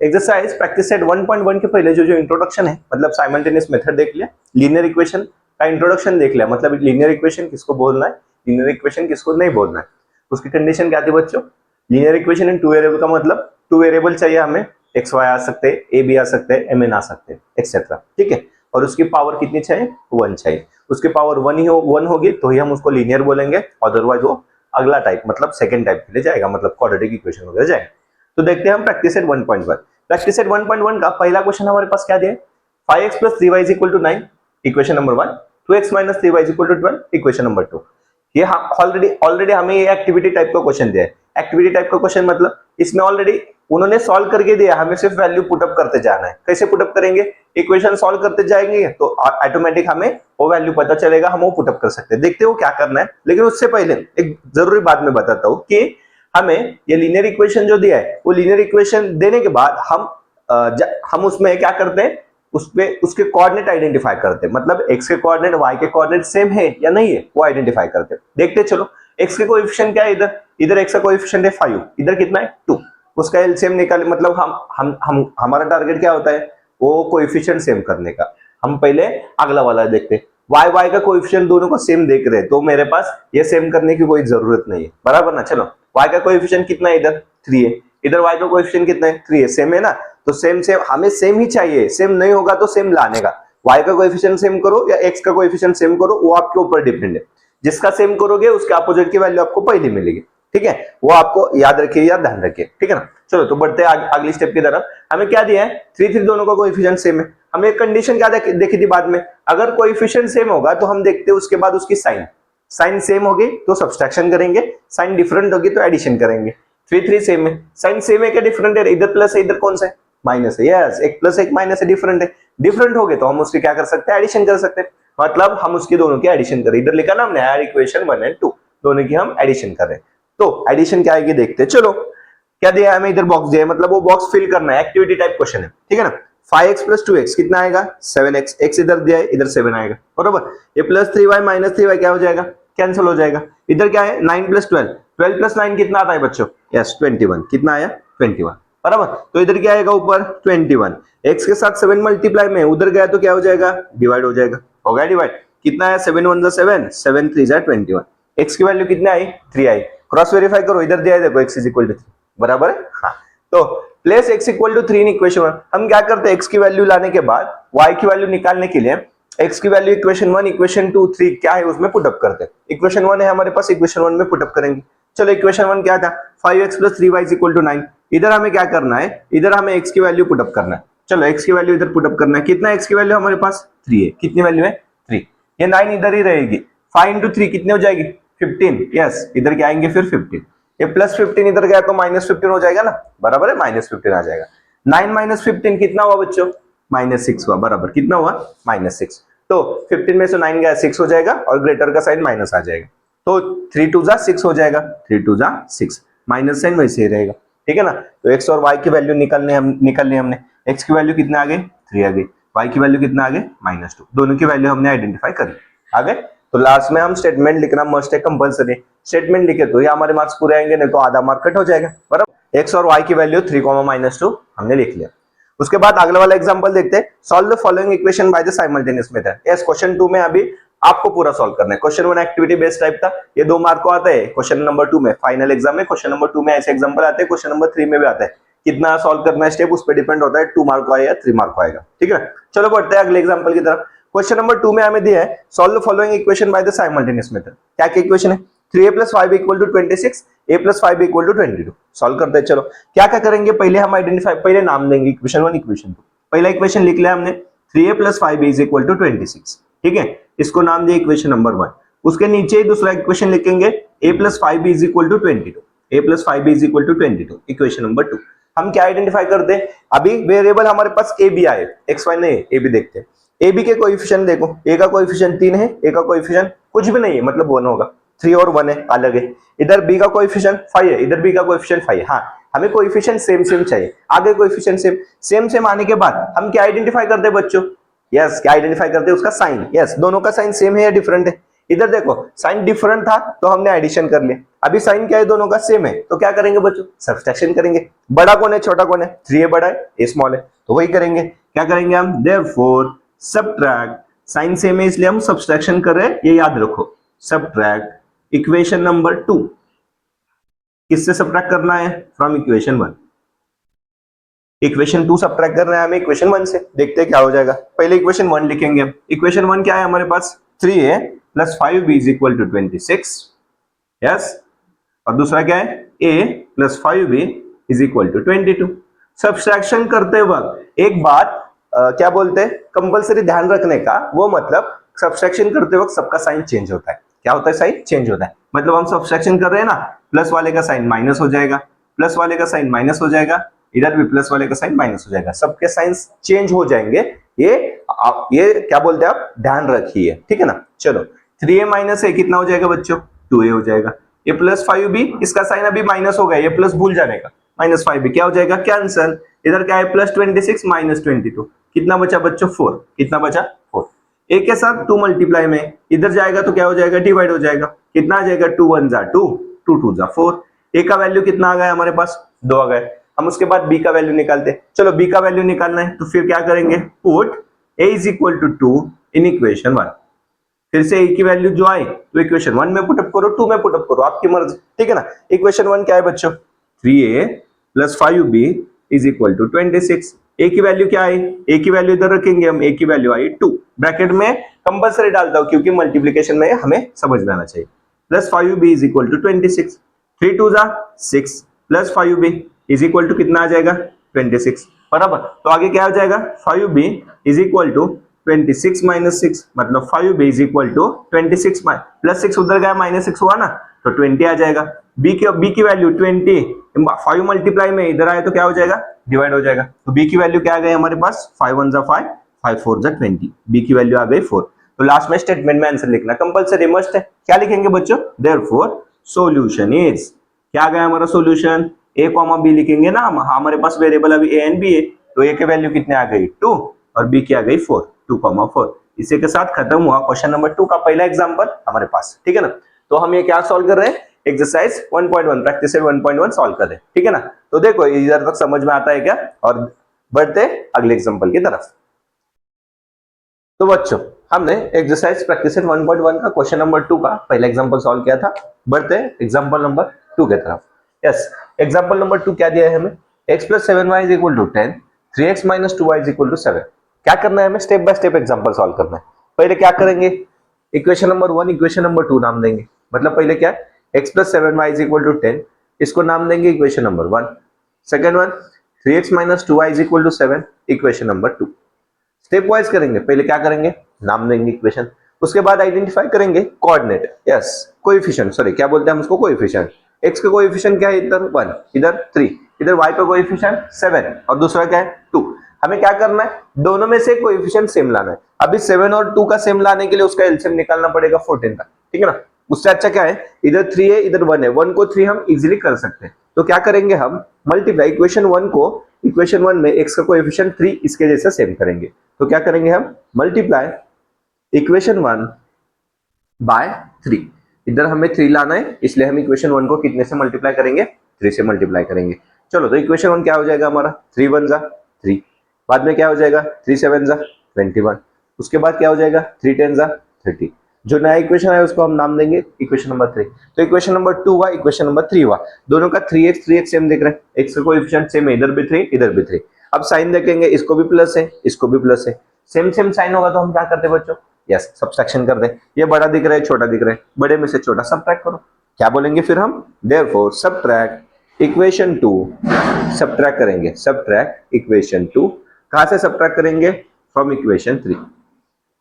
[SPEAKER 1] एक्सरसाइज प्रैक्टिस सेट 1.1 के पहले जो इंट्रोडक्शन है, मतलब साइमल्टेनियस मेथड देख लिया, लीनियर इक्वेशन का इंट्रोडक्शन देख लिया, मतलब लीनियर इक्वेशन किसको बोलना है, लीनियर इक्वेशन किसको नहीं बोलना है, उसकी कंडीशन क्या थी बच्चों। लीनियर इक्वेशन इन 2 वेरिएबल का मतलब 2 वेरिएबल चाहिए हमें, एक्स वाई आ सकते हैं, ए बी आ सकते हैं, एम एन आ सकते हैं, एक्सेट्रा, ठीक है। और उसकी पावर कितनी चाहिए, 1 चाहिए। उसकी पावर 1 होगी तो ही हम उसको लीनियर बोलेंगे, अदरवाइज वो अगला टाइप मतलब सेकंड टाइप के लिए जाएगा, मतलब क्वाड्रेटिक इक्वेशन वगैरह जाएगा। तो देखते हैं हम प्रैक्टिस सेट 1.1। प्रैक्टिस सेट 1.1 का पहला क्वेश्चन हमारे पास क्या दिया है, 5x + 3y = 9, equation number 1, 2x - 3y = 12, equation number 2। ये ऑलरेडी हमें ये एक्टिविटी टाइप का क्वेश्चन दिया है। एक्टिविटी टाइप का क्वेश्चन मतलब इसमें ऑलरेडी उन्होंने सॉल्व करके दिया, हमें सिर्फ वैल्यू पुट अप करते जाना है। कैसे पुट अप करेंगे, इक्वेशन सॉल्व करते जाएंगे तो ऑटोमेटिक हमें वो वैल्यू पता चलेगा, हम वो पुट अप कर सकते हैं। देखते हो क्या करना है, लेकिन उससे पहले एक जरूरी बात मैं बताता हूँ कि हमें ये लीनियर इक्वेशन जो दिया है, वो लीनियर इक्वेशन देने के बाद हम उसमें क्या करते हैं, उसके कोऑर्डिनेट आइडेंटिफाई करते हैं, मतलब x के कोऑर्डिनेट y के कोऑर्डिनेट सेम है या नहीं है वो आइडेंटिफाई करते हैं। देखते चलो, x के कोएफिशिएंट क्या है, इधर x का कोएफिशिएंट है 5, इधर कितना है 2, उसका एलसीएम निकाले, मतलब हम हमारा टारगेट क्या होता है, वो कोएफिशिएंट सेम करने का। हम पहले अगला वाला देखते हैं, y का कोएफिशिएंट दोनों को सेम देख रहे हैं, तो मेरे पास ये सेम करने की कोई जरूरत नहीं है, बराबर ना। चलो y का कोएफिशिएंट कितना है, इधर 3 है, इधर y का कोएफिशिएंट कितना है 3 है, सेम है ना। तो सेम हमें सेम ही चाहिए, सेम नहीं होगा तो सेम लाने का। y का कोएफिशिएंट सेम करो या x का कोएफिशिएंट सेम करो, वो आपके ऊपर डिपेंड है। जिसका सेम करोगे उसके अपोजिट की वैल्यू आपको पहले मिलेगी, ठीक है, वो आपको याद रखिए या ध्यान रखिए, ठीक है ना। चलो तो बढ़ते हैं अगली स्टेप की तरफ। हमें क्या दिया है, 3 दोनों का कोएफिशिएंट सेम है। हमें एक कंडीशन क्या देखी थी बाद में, अगर कोएफिशिएंट सेम होगा तो हम देखते हैं उसके बाद उसकी साइन सेम होगी तो सब्सट्रैक्शन करेंगे, साइन डिफरेंट होगी तो एडिशन करेंगे। 3 सेम है, साइन सेम है क्या डिफरेंट है, इधर प्लस है इधर कौन सा है माइनस है, यस, एक प्लस एक माइनस है, डिफरेंट है। डिफरेंट हो गए तो हम उसके क्या कर सकते हैं, एडिशन कर सकते हैं, मतलब हम उसकी दोनों की एडिशन करें। इधर लिखा ना हमने आर इक्वेशन 1 और 2, दोनों की हम एडिशन कर रहे हैं। तो एडिशन क्या आएगी देखते हैं। चलो क्या दिया है हमें, इधर बॉक्स दिया है, मतलब वो बॉक्स फिल करना है, एक्टिविटी टाइप क्वेश्चन है, ठीक है ना। 5x + 2x कितना आएगा 7x, x इधर दिया है, इधर 7 आएगा, बराबर। ये +3y - 3y क्या हो जाएगा, कैंसिल हो जाएगा। इधर क्या है 9 + 12, 12 + 9 कितना आता है बच्चों, यस 21, कितना आया 21, बराबर। तो इधर क्या आएगा ऊपर 21, x के साथ 7 मल्टीप्लाई में उधर गया तो क्या हो जाएगा, डिवाइड हो जाएगा, हो गया डिवाइड। कितना आया 7 × 1 = 7, 7 × 3 = 21, x की वैल्यू कितनी आई 3 आई। क्रॉस वेरीफाई करो, इधर दिया है देखो x = 3, बराबर है, हाँ। तो प्लेस x = 3 इन इक्वेशन 1। हम क्या करते हैं, x की वैल्यू लाने के बाद y की वैल्यू निकालने के लिए x की वैल्यू इक्वेशन 1, इक्वेशन 2, 3 क्या है उसमें पुट अप करते हैं। इक्वेशन 1 है हमारे पास, इक्वेशन 1 में पुट अप करेंगे। चलो इक्वेशन 1 क्या था, 5x + 3y = 9। इधर हमें क्या करना है, इधर हमें x की वैल्यू पुट अप करना है। चलो x की वैल्यू इधर पुट अप करना है, कितना x की वैल्यू हमारे पास 3 है, कितनी वैल्यू है 3, ये 9 इधर ही रहेगी, 5 × 3 कितने हो जाएगी 15, यस, इधर क्या आएंगे फिर 15, ये +15 इधर गया तो -15 हो जाएगा ना, बराबर है, -15 आ जाएगा। 9 - 15 कितना हुआ बच्चों, -6 हुआ, बराबर, कितना हुआ -6। तो 15 में से 9 गया 6 हो जाएगा और ग्रेटर का साइन माइनस आ जाएगा, तो 3 × 2 = 6 हो जाएगा, 3 × 2 = 6, माइनस साइन वैसे ही रहेगा, ठीक है ना। तो x और y की वैल्यू निकालनी हमने, x की वैल्यू कितना आ गई 3 आ गई, y की वैल्यू कितना आ गई -2, दोनों की वैल्यू हमने आइडेंटिफाई कर ली, आ गए। तो लास्ट में हम स्टेटमेंट लिखना मस्ट है, कंपलसरी। स्टेटमेंट लिखे तो ये हमारे मार्क्स पूरे आएंगे, नहीं तो आधा मार्क कट हो जाएगा, बराबर। x और y की वैल्यू 3, -2 हमने लिख लिया। उसके बाद अगला वाला एग्जांपल देखते हैं, solve the following equation by the simultaneous method. Yes, question 2 में अभी आपको पूरा सॉल्व करना है। क्वेश्चन 1 एक्टिविटी बेस्ड टाइप था, ये 2 मार्क को आता है। क्वेश्चन नंबर 2 में फाइनल एग्जाम में क्वेश्चन नंबर 2 में ऐसे एग्जांपल आते हैं, क्वेश्चन नंबर 3 में भी आता है। कितना सॉल्व करना है स्टेप उस पर डिपेंड होता है, 2 मार्क को आएगा या 3 मार्क को आएगा, ठीक है। चलो बढ़ते हैं अगले एग्जांपल की तरफ। क्वेश्चन नंबर 2 में हमें दिया है, solve the following equation by the simultaneous method. क्या क्या इक्वेशन है, 3a + 5b = 26, a + 5b = 22। Solve करते हैं। चलो क्या क्या करेंगे, पहले हम आइडेंटिफाई, पहले नाम देंगे इक्वेशन 1, इक्वेशन 2। पहला इक्वेशन लिख लिया हमने, 3a + 5b = 26, ठीक है, इसको नाम दिया इक्वेशन नंबर 1। उसके नीचे ही दूसरा इक्वेशन लिखेंगे, a + 5b = 22, a + 5b = 22, equation number 2। हम क्या आइडेंटिफाई करते हैं, अभी वेरिएबल हमारे पास a b आए, x y नहीं, a b देखते हैं। a b के कोएफिशिएंट देखो, a का कोएफिशिएंट 3 है, a का कोएफिशिएंट कुछ भी नहीं है, मतलब 1 होगा, 3 और 1 है, अलग है। इधर b का कोएफिशिएंट 5 है, इधर b का कोएफिशिएंट 5 है। हाँ, हमें कोएफिशिएंट सेम चाहिए, आगे कोएफिशिएंट सेम आने के बाद हम क्या आइडेंटिफाई करते हैं बच्चों, यस, क्या आइडेंटिफाई करते हैं, उसका साइन। यस, दोनों का साइन सेम है या डिफरेंट है। इधर देखो साइन डिफरेंट था तो हमने एडिशन कर लिया, अभी साइन क्या है दोनों का सेम है, तो क्या करेंगे बच्चों, सब्सट्रैक्शन करेंगे। बड़ा कौन है छोटा कौन है, 3a बड़ा है a स्मॉल है, तो वही करेंगे। क्या करेंगे हम, देयरफॉर सबट्रैक्ट, साइन सेम है इसलिए हम सब्सट्रैक्शन कर रहे हैं, ये याद रखो। सबट्रैक्ट इक्वेशन नंबर 2, किससे सबट्रैक्ट करना है, फ्रॉम इक्वेशन 1। इक्वेशन 2 सबट्रैक्ट करना है हमें इक्वेशन 1 से, देखते हैं क्या हो जाएगा। पहले इक्वेशन 1 लिखेंगे हम। इक्वेशन 1 क्या है हमारे पास, 3a plus 5b is equal to 26, yes. और दूसरा क्या है, a plus 5b is equal to 22। Subtraction करते वक्त एक बात क्या बोलते हैं, कंपलसरी ध्यान रखने का, वो मतलब सब्सट्रैक्शन करते वक्त सबका साइन चेंज होता है। क्या होता है, साइन चेंज होता है। मतलब हम सब्सट्रैक्शन कर रहे हैं ना, प्लस वाले का साइन माइनस हो जाएगा, प्लस वाले का साइन माइनस हो जाएगा, इधर भी प्लस वाले का साइन माइनस हो जाएगा, सबके साइंस चेंज हो जाएंगे। ये क्या बोलते हैं आप ध्यान रखिए, ठीक है ना। चलो 3a माइनस a कितना हो जाएगा बच्चों, 2a हो जाएगा। ये प्लस 5b, इसका साइन अभी माइनस हो गया, ये प्लस भूल जाने का, माइनस 5b क्या हो जाएगा, कैंसल। इधर क्या है, प्लस 26 माइनस 22, कितना बचा बच्चों, 4। कितना बचा, 4। a के साथ 2 मल्टीप्लाई में इधर जाएगा तो क्या हो जाएगा, डिवाइड हो जाएगा। कितना आ जाएगा, 2 1 जा 2, 2 2 जा 4। a का वैल्यू कितना आ गया हमारे पास, 2 आ गए। हम उसके बाद b का वैल्यू निकालते। चलो b का वैल्यू निकालना है तो फिर क्या करेंगे, put a is equal to 2 in equation 1। फिर से a की वैल्यू जो आए तो इक्वेशन 1 में पुटअप करो, 2 में पुटअप करो, आपकी मर्जी, ठीक है ना। इक्वेशन 1 क्या है बच्चों, 3a plus 5b is equal to 26। a की वैल्यू क्या आई, a की वैल्यू इधर रखेंगे हम, a की वैल्यू आई 2, ब्रैकेट में कंपलसरी डालता हूं क्योंकि मल्टीप्लिकेशन में हमें समझ में आना चाहिए। Plus 5b is equal to 26, 3 2 जा 6 plus 5b is equal to कितना आ जाएगा, 26, बराबर। तो आगे क्या हो जाएगा, 5b is equal to 26 minus 6, मतलब 5b is equal to 26 plus 6 उधर गया, माइनस 6 हुआ ना, तो 20 आ जाएगा। b की वैल्यू 20, 5 मल्टीप्लाई में इधर आए तो क्या हो जाएगा, डिवाइड हो जाएगा। तो b की वैल्यू क्या आ गई हमारे पास, 5 1 जा 5, 5 4 जा 20, b की वैल्यू आ गई 4। तो लास्ट में स्टेटमेंट में आंसर लिखना कंपलसरी मस्ट है। क्या लिखेंगे बच्चों, देयरफॉर सॉल्यूशन इज, क्या आ गया हमारा सॉल्यूशन, a कॉमा b लिखेंगे ना, हमारे पास वेरिएबल अभी a एंड b है, तो a के वैल्यू कितने आ गई 2 और b की आ गई 4, 2,4। इसी के साथ खत्म हुआ क्वेश्चन नंबर 2 का पहला एग्जांपल हमारे पास, ठीक है ना। तो हम ये क्या सॉल्व कर रहे हैं, एक्सरसाइज 1.1 प्रैक्टिस 1.1 सॉल्व कर रहे हैं, ठीक है ना। तो देखो इधर तक समझ में आता है क्या, और बढ़ते अगले एग्जांपल की तरफ। तो बच्चों हमने एक्सरसाइज प्रैक्टिस 1.1 का क्वेश्चन नंबर 2 का पहला एग्जांपल सॉल्व किया था, बढ़ते एग्जांपल नंबर 2 की तरफ। यस, एग्जांपल नंबर 2 क्या दिया है हमें, x plus 7y is equal to 10, 3x minus 2y is equal to 7। क्या करना है हमें, step by step example solve करना है। पहले क्या करेंगे, इक्वेशन नंबर 1 इक्वेशन नंबर 2 नाम देंगे, मतलब पहले क्या, x plus 7y is equal to 10, इसको नाम देंगे equation number 1। Second one, 3x minus 2y is equal to 7, equation number 2। Step wise करेंगे, पहले क्या करेंगे, नाम देंगे इक्वेशन, उसके बाद आइडेंटिफाई करेंगे कोऑर्डिनेट, यस कोएफिशिएंट, सॉरी क्या बोलते हैं हम उसको, कोएफिशिएंट। x का कोएफिशिएंट क्या है, इधर 1, इधर 3, इधर y का कोएफिशिएंट 7 और दूसरा क्या है 2। हमें क्या करना है, दोनों में से कोएफिशिएंट सेम लाना है। अभी 7 और 2 का सेम लाने के लिए उसका एलसीएम निकालना पड़ेगा 14 का, ठीक है ना। उससे अच्छा क्या है, इधर 3 है इधर 1 है, 1 को 3 हम इजीली कर सकते हैं। तो क्या करेंगे हम, मल्टीप्लाई इक्वेशन 1 को इक्वेशन 1 में x का कोएफिशिएंट 3 इसके जैसा सेम करेंगे। तो क्या करेंगे हम, मल्टीप्लाई इक्वेशन 1 बाय 3, इधर हमें 3 लाना है इसलिए हम इक्वेशन 1 को कितने से मल्टीप्लाई करेंगे, 3 से मल्टीप्लाई करेंगे। चलो तो इक्वेशन 1 क्या हो जाएगा हमारा, 3 1 जा 3, बाद में क्या हो जाएगा 3 7 जा 21, उसके बाद क्या हो जाएगा 3 10 जा 30। जो नया इक्वेशन है उसको हम नाम देंगे इक्वेशन नंबर 3। तो इक्वेशन नंबर 2 हुआ, इक्वेशन नंबर 3 हुआ, दोनों का 3x सेम देख रहे हैं, x का कोएफिशिएंट सेम है, इधर भी 3 इधर भी 3। अब साइन देखेंगे, इसको भी प्लस है इसको भी प्लस है, सेम सेम साइन होगा तो हम क्या करते हैं बच्चों, यस सब्ट्रैक्शन कर दे। ये बड़ा दिख रहा है छोटा दिख रहा है, बड़े में से छोटा सब्ट्रैक्ट करो। क्या बोलेंगे फिर हम, देयरफॉर सब्ट्रैक्ट इक्वेशन 2, सब्ट्रैक्ट करेंगे, सब्ट्रैक्ट इक्वेशन 2 कहां से सब्ट्रैक्ट करेंगे, फ्रॉम इक्वेशन 3।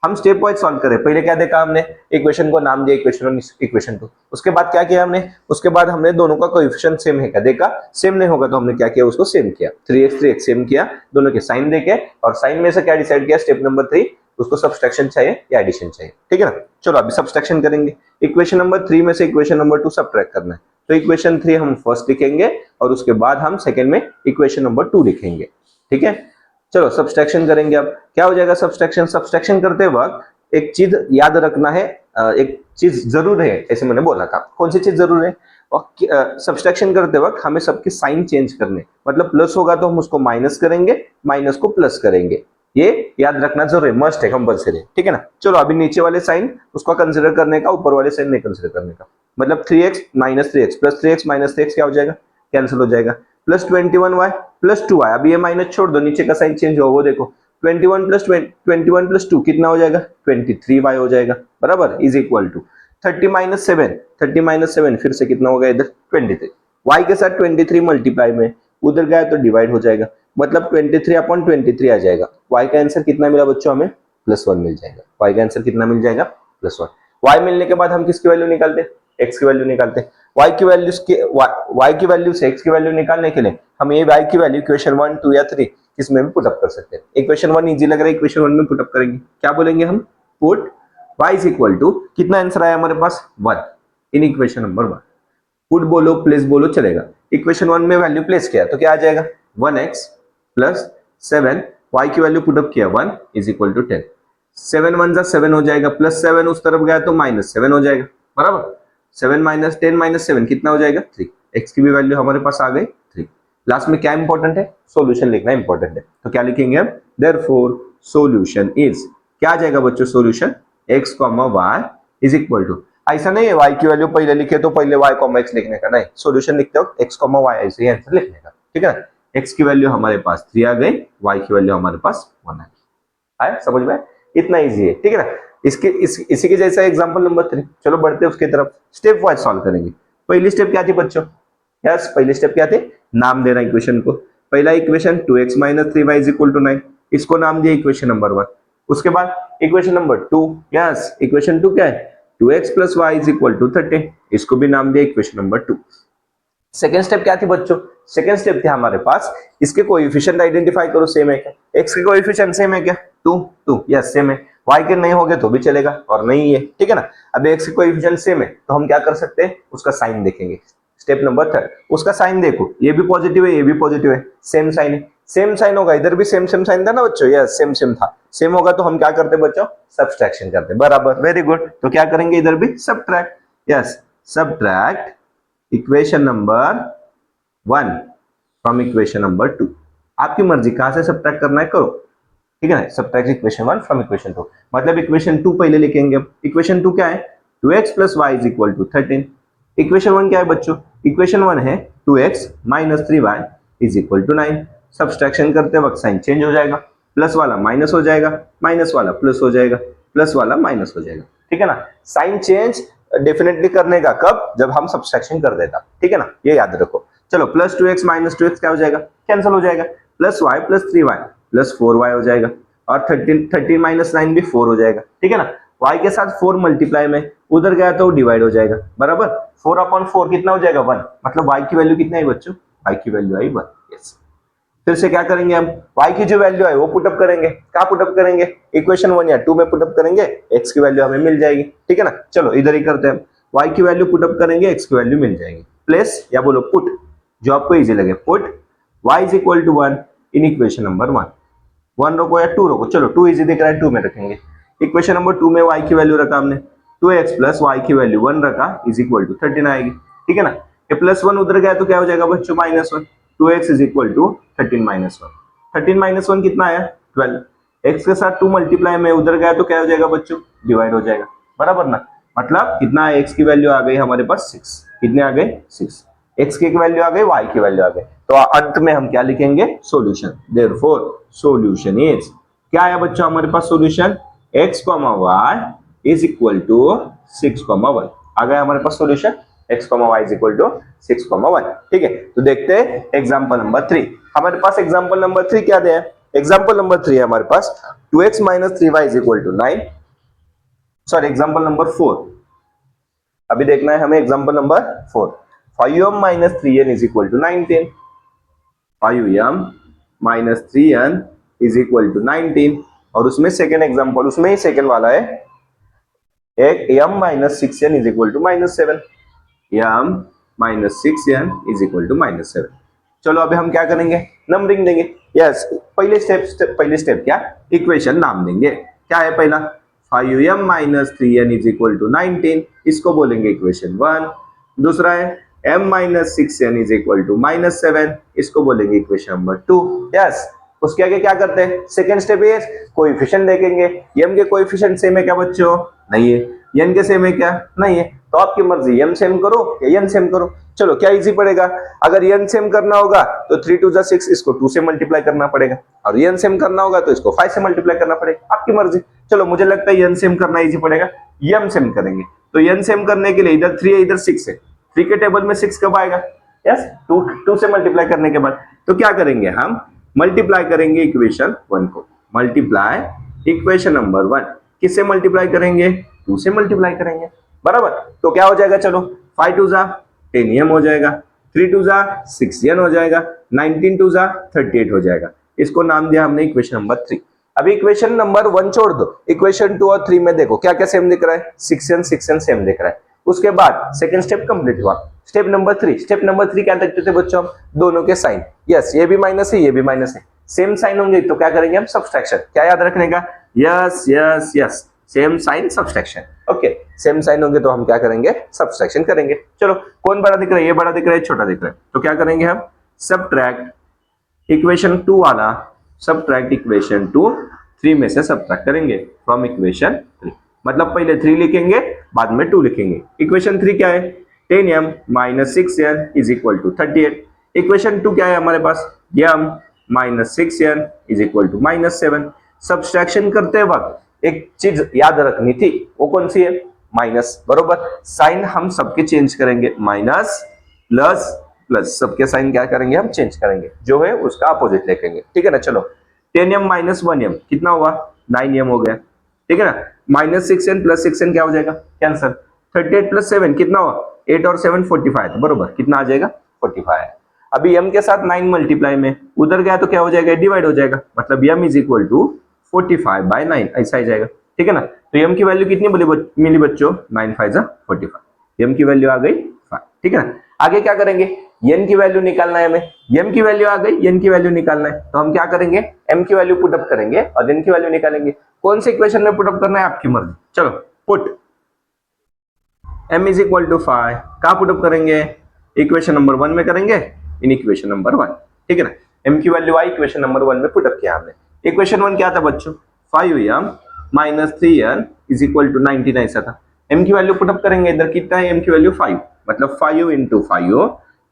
[SPEAKER 1] हम स्टेप वाइज सॉल्व करें, पहले क्या देखा हमने, इक्वेशन को नाम दिया इक्वेशन 1 इक्वेशन 2, उसके बाद क्या किया हमने, उसके बाद हमने दोनों का कोएफिशिएंट सेम है क्या देखा, सेम नहीं होगा तो हमने क्या किया, उसको सेम किया, 3x सेम किया, दोनों के साइन देके, और साइन में से क्या डिसाइड किया, स्टेप नंबर 3 उसको सब्सट्रैक्शन चाहिए या एडिशन चाहिए, ठीक है ना। चलो अभी सब्सट्रैक्शन करेंगे, इक्वेशन नंबर 3 में से इक्वेशन नंबर 2 सब्ट्रैक्ट करना है। तो इक्वेशन 3 हम फर्स्ट लिखेंगे और उसके बाद हम सेकंड में इक्वेशन नंबर 2 लिखेंगे, ठीक है। चलो सब्सट्रैक्शन करेंगे, अब क्या हो जाएगा सब्सट्रैक्शन, सब्सट्रैक्शन करते वक्त एक चीज याद रखना है, एक चीज जरूर है, ऐसे मैंने बोला था, कौन सी चीज जरूर है, और सब्सट्रैक्शन करते वक्त हमें सबके साइन चेंज करने, मतलब प्लस होगा तो हम उसको माइनस करेंगे, माइनस को प्लस करेंगे, ये याद रखना जरूरी, मस्ट है, कंपल्सरी, ठीक है ना। चलो अभी नीचे वाले साइन उसको कंसिडर करने का, ऊपर वाले साइन नहीं कंसिडर करने का। मतलब 3x minus 3x plus 3x minus 3x क्या हो जाएगा, कैंसिल हो जाएगा। प्लस 21y प्लस 2y, अब ये माइनस छोड़ दो, नीचे का साइन चेंज हो, वो देखो 21 प्लस 2 कितना हो जाएगा, 23y हो जाएगा, बराबर, इज इक्वल टू 30 माइनस 7 फिर से कितना हो गया इधर 23, y के साथ 23 मल्टीप्लाई में उधर गया तो डिवाइड हो जाएगा, मतलब 23/23 आ जाएगा। y का आंसर कितना मिला बच्चों, हमें +1 मिल जाएगा। y का आंसर कितना मिल जाएगा, +1। y मिलने के बाद हम किसकी वैल्यू निकालते हैं, x की वैल्यू निकालते हैं। y की वैल्यू y की वैल्यू से x की वैल्यू निकालने के लिए हम ये y की वैल्यू इक्वेशन 1, 2 या 3 किसमें भी पुटअप कर सकते हैं। इक्वेशन 1 इजी लग रहा है, इक्वेशन 1 में पुटअप करेंगे, क्या बोलेंगे हम, put y is equal to, कितना आंसर आया हमारे पास 1 इन इक्वेशन नंबर 1। पुट बोलो प्लेस बोलो चलेगा, इक्वेशन 1 में वैल्यू प्लेस किया तो क्या आ जाएगा 1x प्लस 7, y की वैल्यू पुटअप किया 1 इज इक्वल टू 10, 7 1 जा 7 हो जाएगा, प्लस 7 उस तरफ गया तो -7 हो जाएगा, बराबर। 7 माइनस 10 माइनस 7 कितना हो जाएगा 3, x की भी वैल्यू हमारे पास आ गई 3। लास्ट में क्या इंपॉर्टेंट है, सॉल्यूशन लिखना इंपॉर्टेंट है, तो क्या लिखेंगे हम, देयरफॉर सॉल्यूशन इज, क्या आ जाएगा बच्चों solution, x, y is equal to, ऐसा नहीं है y की वैल्यू पहले लिखे तो पहले y, x लिखने का, नहीं, सॉल्यूशन लिखते हो x, y ऐसे ही आंसर लिखने का, ठीक है। x की वैल्यू हमारे पास 3 आ गई, y की वैल्यू हमारे पास 1 आ गई, आया समझ में, इतना इजी है, ठीक है ना। इसी के जैसा एग्जांपल नंबर 3, चलो बढ़ते हैं उसकी तरफ, स्टेप वाइज सॉल्व करेंगे। पहली स्टेप क्या थी बच्चों, यस पहली स्टेप क्या थी, नाम देना इक्वेशन को। पहला equation 2x minus 3y is equal to 9, इसको नाम दिया इक्वेशन नंबर 1। उसके बाद इक्वेशन नंबर 2, यस इक्वेशन 2 क्या है, 2x plus y is equal to 13, इसको भी नाम दिया इक्वेशन नंबर 2। सेकेंड स्टेप क्या थी बच्चों, सेकेंड स्टेप थी हमारे पास, इसके कोएफिशिएंट आइडेंटिफाई करो, सेम है क्या, x के कोएफिशिएंट सेम है क्या, 2 यस सेम है, y के नहीं होंगे तो भी चलेगा और नहीं है, ठीक है ना। अब x के कोएफिशिएंट सेम है तो हम क्या कर सकते हैं, उसका साइन देखेंगे। स्टेप नंबर 3, उसका साइन देखो, ये भी पॉजिटिव है ये भी पॉजिटिव है, सेम साइन है, सेम साइन होगा, इधर भी सेम सेम साइन था ना बच्चों, यस सेम सेम था, सेम होगा तो हम क्या करते बच्चों, सब्सट्रैक्शन करते, बराबर, वेरी गुड। तो क्या करेंगे इधर भी subtract, yes subtract equation number 1 from equation number 2, आपकी मर्जी कहां से सब्ट्रैक्ट करना है करो, ठीक है ना। सब्ट्रैक्ट इक्वेशन 1 फ्रॉम इक्वेशन 2, मतलब इक्वेशन 2 पहले लिखेंगे। अब इक्वेशन 2 क्या है, 2x plus y is equal to 13। Equation 1 क्या है बच्चों, इक्वेशन 1 है 2x minus 3y is equal to 9। Subtraction करते वक्त साइन चेंज हो जाएगा, प्लस वाला माइनस हो जाएगा, माइनस वाला प्लस हो जाएगा, प्लस वाला माइनस हो जाएगा, ठीक है ना। साइन चेंज डेफिनेटली करने का कब, जब हम सब्सट्रैक्शन कर देता, ठीक है ना, ये याद रखो। चलो प्लस 2x माइनस 2x क्या हो जाएगा, कैंसिल हो जाएगा, plus y plus 3y plus 4y हो जाएगा, और 13 माइनस 9 भी 4 हो जाएगा, ठीक है ना। y के साथ 4 मल्टीप्लाई में उधर गया तो डिवाइड हो जाएगा, बराबर। 4/4 कितना हो जाएगा 1, मतलब y की वैल्यू कितना है बच्चों, y की वैल्यू आई 1, यस। फिर से क्या करेंगे हम, y की जो वैल्यू है वो पुटअप करेंगे, क्या पुटअप करेंगे, इक्वेशन 1 या 2 में पुटअप करेंगे, x की वैल्यू हमें मिल जाएगी, ठीक है ना। चलो इधर ही करते हैं, y की वैल्यू पुटअप करेंगे, x की वैल्यू मिल जाएगी, प्लेस या बोलो पुट, जो आपको इजी लगे, put y is equal to 1 in equation number 1, 1 रखो या 2 रखो, चलो 2 इजी दिख रहा है 2 में रखेंगे। इक्वेशन नंबर 2 में y की वैल्यू रखा हमने, 2x प्लस y की वैल्यू 1 रखा इज इक्वल टू 13 आएगी, ठीक है ना। ये प्लस 1 उधर गया तो क्या हो जाएगा बच्चों, -1, 2x is equal to 13 minus 1, 13 minus 1 कितना आया 12, x के साथ 2 मल्टीप्लाई में उधर गया तो क्या हो जाएगा बच्चों, डिवाइड हो जाएगा, बराबर ना। मतलब कितना है, x की वैल्यू आ गई हमारे पास 6, कितने आ गए 6, x की वैल्यू आ गई, y की वैल्यू आ गई, तो अंत में हम क्या लिखेंगे, सॉल्यूशन। देयरफॉर सॉल्यूशन इज, क्या आया बच्चों हमारे पास solution, x, y is equal to 6, 1 आ गया हमारे पास solution, x, y is equal to 6, 1, ठीक है। तो देखते हैं एग्जांपल नंबर 3, हमारे पास एग्जांपल नंबर 3 क्या दिया है, एग्जांपल नंबर 3 है हमारे पास 2x minus 3y is equal to 9, sorry example number 4, अभी देखना है हमें example number 4, 5m minus 3n is equal to 19, 5m minus 3n is equal to 19, और उसमें सेकेंड एग्जांपल, उसमें ही सेकेंड वाला है, एक m minus 6n is equal to -7, m minus 6n is equal to -7। चलो अभी हम क्या करेंगे, नंबरिंग देंगे, यस पहले स्टेप क्या, इक्वेशन नाम देंगे, क्या है पहला 5m minus 3n is equal to 19, इसको बोलेंगे इक्वेशन 1। दूसरा है m minus 6n is equal to -7, इसको बोलेंगे इक्वेशन नंबर 2। यस, उसके आगे क्या करते हैं, सेकेंड स्टेप इज कोएफिशिएंट देखेंगे। m के कोएफिशिएंट सेम है क्या बच्चों, नहीं है। n के सेम है क्या, नहीं है। तो आपकी मर्जी, m सेम करो या n सेम करो। चलो क्या इजी पड़ेगा, अगर n सेम करना होगा तो 3 2 जा 6, इसको 2 से मल्टीप्लाई करना पड़ेगा, और n सेम करना होगा तो इसको 5 से मल्टीप्लाई करना पड़ेगा, आपकी मर्जी। चलो मुझे लगता है n सेम करना इजी पड़ेगा, m सेम करेंगे। तो n सेम करने के लिए इधर 3 है इधर 6 है, 3 के टेबल में 6 कब आएगा, यस 2 से मल्टीप्लाई करने के बाद। तो क्या करेंगे हम, मल्टीप्लाई करेंगे इक्वेशन 1 को, मल्टीप्लाई इक्वेशन नंबर 1 किससे मल्टीप्लाई करेंगे, 2 से मल्टीप्लाई करेंगे, बराबर। तो क्या हो जाएगा, चलो 5 2 जा 10m हो जाएगा, 3 2 जा 6n हो जाएगा, 19 2 जा 38 हो जाएगा। इसको नाम दिया हमने इक्वेशन नंबर 3। अभी इक्वेशन नंबर 1 छोड़ दो, इक्वेशन 2 और 3 में देखो क्या क्या सेम दिख रहा है, 6n सेम दिख रहा है। उसके बाद सेकंड स्टेप कंप्लीट हुआ। स्टेप नंबर 3, स्टेप नंबर 3 क्या देखते थे बच्चों, दोनों के साइन, यस ये भी माइनस है ये भी माइनस है, सेम साइन होंगे तो क्या करेंगे हम, सब्सट्रैक्शन। क्या याद रखने का, yes yes yes, same sign subtraction. Okay, same sign होंगे तो हम क्या करेंगे, सब्सट्रैक्शन करेंगे। चलो कौन बड़ा दिख रहा है, ये बड़ा दिख रहा है छोटा दिख रहा है, तो क्या करेंगे हम, सब्ट्रैक्ट इक्वेशन 2 वाला, सब्ट्रैक्ट इक्वेशन 2 3 में से सब्ट्रैक्ट करेंगे फ्रॉम इक्वेशन 3। मतलब पहले 3 लिखेंगे बाद में 2 लिखेंगे। इक्वेशन 3 क्या है, 10m minus 6n is equal to 38। Equation 2 क्या है हमारे पास, m minus 6n is equal to -7। Subtraction करते वक्त एक चीज याद रखनी थी, वो कौन सी है, माइनस, बरोबर। साइन हम सबके चेंज करेंगे, माइनस प्लस प्लस, सबके साइन क्या करेंगे हम, चेंज करेंगे, जो है उसका अपोजिट लिखेंगे, ठीक है ना। चलो 10m माइनस 1m कितना हुआ, 9m हो गया, ठीक है ना। माइनस 6n प्लस 6n क्या हो जाएगा, कैंसर। 38 प्लस 7 कितना हुआ, 8 और 7 45, बरोबर, कितना आ जाएगा 45। अभी m के साथ 9 मल्टीप्लाई में उधर गया तो क्या हो जाएगा, डिवाइड हो जाएगा, मतलब m इज इक्वल टू 45/9 ऐसा ही जाएगा, ठीक है ना। तो m की वैल्यू कितनी मिली बच्चों, 9 5 जा 45, m की वैल्यू आ गई 5, ठीक है ना। आगे क्या करेंगे, n की वैल्यू निकालना है हमें, m की वैल्यू आ गई, n की वैल्यू निकालना है, तो हम क्या करेंगे, m की वैल्यू पुट अप करेंगे और n की वैल्यू निकालेंगे। कौन से इक्वेशन में पुट अप करना है, आपकी मर्जी। चलो put m is equal to 5, कहाँ पुट अप करेंगे, इक्वेशन नंबर 1 में करेंगे, इन इक्वेशन नंबर 1, ठीक है ना। m की वैल्यू आई इक्वेशन नंबर 1 में पुट अप किया हमने। इक्वेशन 1 क्या था बच्चों, 5m minus 3n is equal to 19 ऐसा था। m की वैल्यू पुट अप करेंगे, इधर कितना है, m की वैल्यू 5, मतलब 5 into 5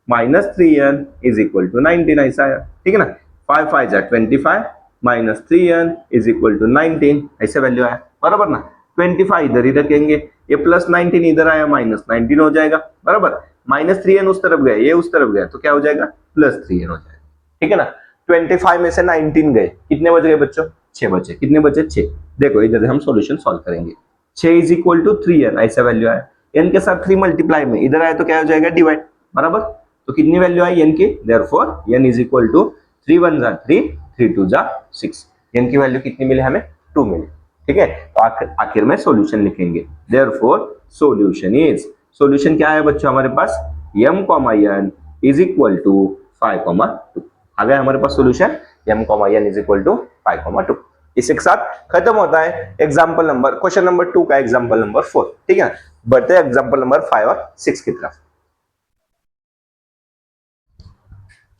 [SPEAKER 1] minus 3n is equal to 19 ऐसा आया, ठीक है ना। 5 5 जा 25 minus 3n is equal to 19 ऐसे वैल्यू आया, बराबर ना। 25 इधर ही रखेंगे, ये प्लस 19 इधर आया, माइनस 19 हो जाएगा, बराबर। माइनस 3n उस तरफ गए, ये उस तरफ गया, तो क्या हो जाएगा, प्लस 3n हो जाएगा, ठीक है ना। 25 में से 19 गए, कितने बच गए बच्चों, 6 बचे, कितने बचे 6। देखो इधर हम सॉल्यूशन सॉल्व करेंगे, 6 इज इक्वल टू 3n ऐसा वैल्यू आया, n के साथ 3 मल्टीप्लाई में इधर आया तो क्या हो जाएगा, डिवाइड, बराबर। तो कितनी वैल्यू आई n की, therefore n is equal to 3 1 जा 3, 3 2 जा 6, n की वैल्यू कितनी मिली हमें, 2 मिली, ठीक है। तो आखिर में सॉल्यूशन लिखेंगे, देयरफॉर सॉल्यूशन इज, सॉल्यूशन क्या है बच्चों हमारे पास, m, n is equal to 5,2 आ गया हमारे पास solution, m, n is equal to 5,2। इसी के साथ खत्म होता है एग्जांपल नंबर, क्वेश्चन नंबर 2 का एग्जांपल नंबर 4, ठीक है। बढ़ते हैं एग्जांपल नंबर 5 और 6 की तरफ।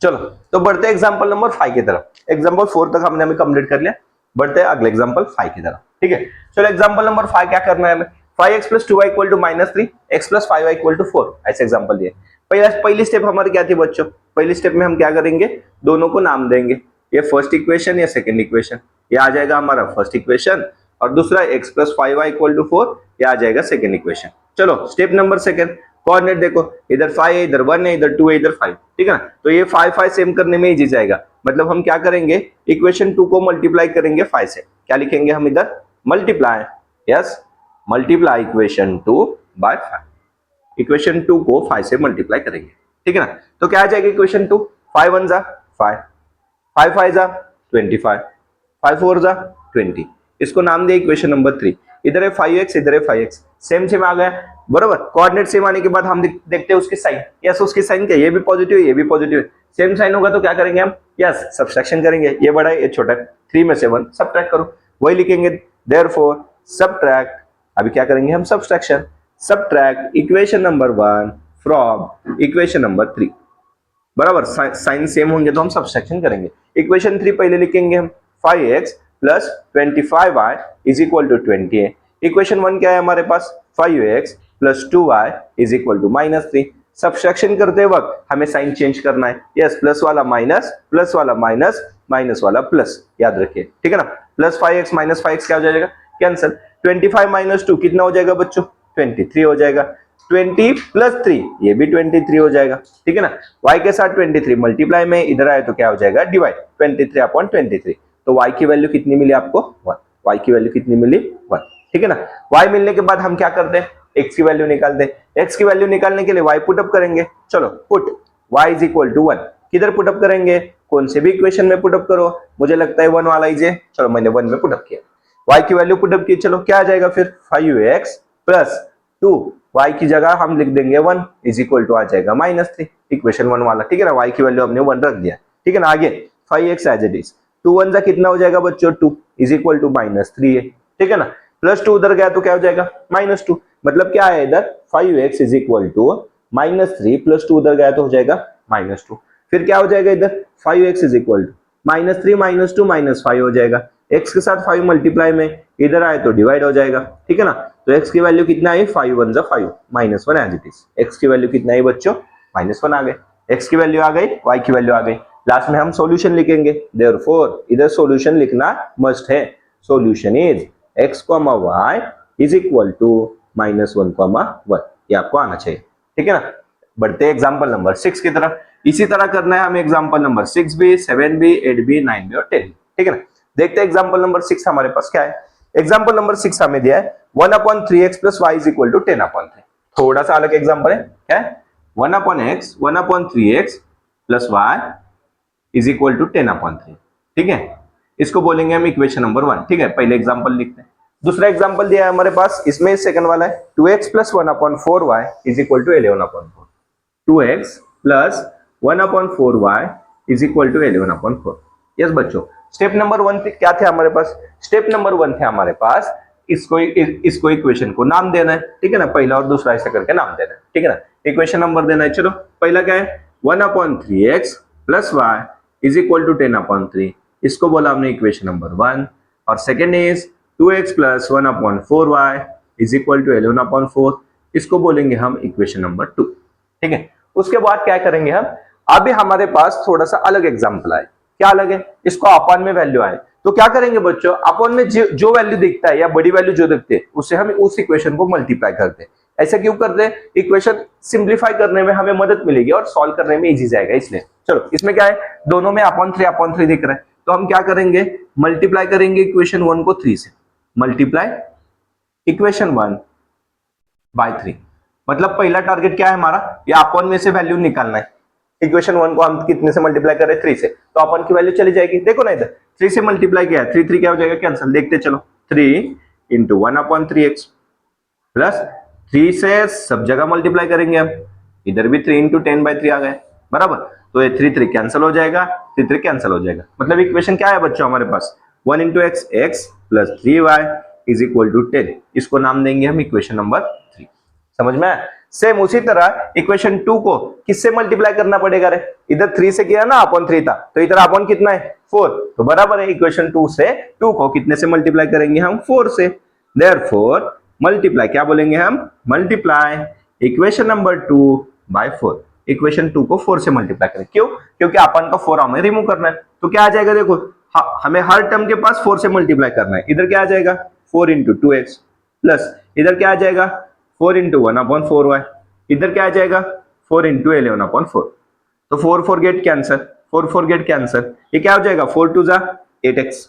[SPEAKER 1] चलो तो बढ़ते हैं एग्जांपल नंबर 5 की तरफ। एग्जांपल 4 तक हमने कंप्लीट कर लिया, बढ़ते हैं अगले एग्जांपल 5 की तरफ, ठीक है। चलो एग्जांपल नंबर 5 क्या करना है हमें, 5x + 2y = -3, x + 5y = 4 ऐसे एग्जांपल दिए। पहली स्टेप हमारी क्या थी बच्चों, पहली स्टेप में हम क्या करेंगे, दोनों को नाम देंगे, ये फर्स्ट इक्वेशन या सेकंड इक्वेशन, ये आ जाएगा हमारा फर्स्ट इक्वेशन, और दूसरा x + 5y = 4 ये आ जाएगा सेकंड इक्वेशन। चलो स्टेप नंबर सेकंड, कोऑर्डिनेट देखो, इधर 5 है, इधर 1 है, इधर 2 है, इधर 5, ठीक है ना। तो ये 5 5 सेम करने में इजी जाएगा, मतलब हम क्या करेंगे, इक्वेशन 2 को मल्टीप्लाई करेंगे 5 से, क्या लिखेंगे हम इधर, multiply, yes multiply equation 2 by 5, equation 2 को 5 से मल्टीप्लाई करेंगे, ठीक है ना। तो क्या आ जाएगा इक्वेशन 2, 5 1 जा 5, 5 5 जा 25, 5 4 जा 20, इसको नाम दिया इक्वेशन नंबर 3। इधर है 5x, इधर है 5x, सेम सेम आ गया, बरोबर। कोऑर्डिनेट सेम आने के बाद हम देखते हैं उसकी साइन, यस उसकी साइन क्या, ये भी पॉजिटिव है, ये भी पॉजिटिव है, सेम साइन होगा तो क्या करेंगे हम, यस सब्ट्रैक्शन करेंगे, ये बड़ा है ये छोटा है, 3 में से 1 सब्ट्रैक्ट करो, वही लिखेंगे, देयरफॉर सब्ट्रैक्ट, अभी क्या करेंगे हम, subtraction, subtract equation number 1 from equation number 3। बराबर, साइन सेम होंगे तो हम सब्सट्रैक्शन करेंगे। इक्वेशन 3 पहले लिखेंगे हम 5x plus 25y is equal to 20 है। इक्वेशन 1 क्या है हमारे पास, 5x plus 2y is equal to -3। Subtraction करते वक्त हमें साइन चेंज करना है। यस, प्लस वाला माइनस, प्लस वाला माइनस, माइनस वाला प्लस, याद रखिए, ठीक है ना। प्लस 5x माइनस 5x क्या हो जाएगा, कैंसिल। 25 माइनस 2 कितना हो जाएगा बच्चों, 23 हो जाएगा। 20 प्लस 3 ये भी 23 हो जाएगा, ठीक है ना। y के साथ 23 मल्टीप्लाई में इधर आए तो क्या हो जाएगा, डिवाइड, 23 अपॉन 23। तो y की वैल्यू कितनी मिली आपको, 1। y की वैल्यू कितनी मिली, 1, ठीक है ना। y मिलने के बाद हम क्या करते हैं, x की वैल्यू निकालते हैं। x की वैल्यू निकालने के लिए y पुट अप करेंगे। चलो put y is equal to 1, किधर पुट अप करेंगे, कौन से भी इक्वेशन में पुट अप करो, मुझे लगता है 1 वाला ही है। चलो मैंने 1 में पुट अप किया, y की वैल्यू पुट अप की। चलो क्या आ जाएगा फिर, 5x प्लस 2, y की जगह हम लिख देंगे 1 इज इक्वल टू आ जाएगा -3, इक्वेशन 1 वाला, ठीक है ना। y की वैल्यू हमने 1 रख दिया, ठीक है ना। आगे 5x एज इट इज, 2 1 जा कितना हो जाएगा बच्चों, 2 इज इक्वल टू -3 है, ठीक है ना। प्लस 2 उधर गया तो क्या हो जाएगा, -2, मतलब क्या है इधर, 5x is equal to -3 plus 2 उधर गया तो हो जाएगा -2। फिर क्या हो जाएगा इधर, 5x इज इक्वल टू -3 -2 -5 हो जाएगा। x के साथ 5 मल्टीप्लाई में इधर आए तो डिवाइड हो जाएगा, ठीक है ना। तो x की वैल्यू कितना है, 5 1 जा 5, -1 एज इट इज। x की वैल्यू कितना है बच्चों, -1 आ गई। x की वैल्यू आ गई, y की वैल्यू आ गई। लास्ट में हम सॉल्यूशन लिखेंगे, देयरफॉर इधर सॉल्यूशन लिखना मस्ट है। Solution is x, y is equal to -1, ये आपको आना चाहिए, ठीक है ना। बढ़ते हैं एग्जांपल नंबर 6 की तरफ। इसी तरह करना है हमें example number 6b, 7b, 8b, 9b और 10, ठीक है ना। देखते हैं एग्जांपल नंबर 6 हमारे पास क्या है। एग्जांपल नंबर 6 हमें दिया है 1/3x plus y is equal to 10/3। थोड़ा सा अलग एग्जांपल है, क्या है, 1/x 1/3x plus y is equal to 10/3, ठीक है। इसको बोलेंगे हम इक्वेशन नंबर 1, ठीक है। पहले एग्जांपल लिखते हैं। दूसरा एग्जांपल दिया है हमारे पास, इसमें सेकंड वाला है 2x plus 1/4y is equal to 11/4। 2x plus 1/4y is equal to 11/4। Yes बच्चों, स्टेप नंबर 1 क्या थे हमारे पास, स्टेप नंबर 1 थे हमारे पास, इसको इक्वेशन को नाम देना है, ठीक है ना। पहला और दूसरा ऐसा करके नाम देना है, ठीक है ना। इक्वेशन नंबर देना है। चलो पहला क्या है, 1/3x plus y is equal to 10/3, इसको बोला हमने इक्वेशन नंबर 1। और second is 2x plus 1/4y is equal to 11/4, इसको बोलेंगे हम इक्वेशन नंबर 2, ठीक है। उसके बाद क्या करेंगे हम, अभी हमारे पास थोड़ा सा अलग एग्जांपल आए। क्या अलग है, इसको अपॉन में वैल्यू आए तो क्या करेंगे बच्चों, अपॉन में जो वैल्यू दिखता है या बड़ी वैल्यू जो दिखते हैं उससे हम उस इक्वेशन को मल्टीप्लाई करते हैं। ऐसा क्यों करते हैं, इक्वेशन सिंप्लीफाई करने में हमें मदद मिलेगी और सॉल्व करने में इजी जाएगा, इसलिए। चलो इसमें क्या है, दोनों में अपॉन 3 दिख रहा है तो हम क्या करेंगे, मल्टीप्लाई करेंगे इक्वेशन 1 को 3 से। मल्टीप्लाई इक्वेशन 1 बाय 3, मतलब पहला टारगेट क्या है हमारा, या अपॉन में से वैल्यू निकालना है। इक्वेशन 1 को हम कितने से मल्टीप्लाई कर रहे हैं, 3 से, तो अपॉन की वैल्यू चली जाएगी। देखो ना इधर 3 से मल्टीप्लाई किया है, 3 3 क्या हो जाएगा, कैंसिल। देखते चलो, 3 इंटू 1/3x प्लस 3 से सब जगह मल्टीप्लाई करेंगे हम, इधर भी 3 इंटू 10/3 आ गए, बराबर। तो ये 3 3 कैंसिल हो जाएगा, 3 3 कैंसिल हो जाएगा। मतलब इक्वेशन क्या है बच्चों हमारे पास, 1 into x plus 3y is equal to 10, इसको नाम देंगे हम इक्वेशन नंबर 3। समझ में आया। सेम उसी तरह इक्वेशन 2 को किससे मल्टीप्लाई करना पड़ेगा रे, इधर 3 से किया ना, अपॉन 3 था, तो इधर अपॉन कितना है 4, तो बराबर है इक्वेशन 2 से 2 को कितने से मल्टीप्लाई करेंगे हम, 4 से। देयरफॉर मल्टीप्लाई क्या बोलेंगे हम, मल्टीप्लाई इक्वेशन नंबर 2 बाय 4। इक्वेशन 2 को 4 से मल्टीप्लाई करें, क्यों, क्योंकि अपन का 4 हमें रिमूव करना है। तो क्या आ जाएगा, देखो हमें हर टर्म के पास 4 से मल्टीप्लाई करना है। इधर क्या आ जाएगा, 4 इंटू 2x प्लस इधर क्या आ जाएगा, 4 इंटू 1/4y, इधर क्या आ जाएगा 4 इंटू 11/4। तो 4 4 गेट कैंसर, 4 4 गेट कैंसर, ये क्या हो जाएगा, 4 2 जा 8x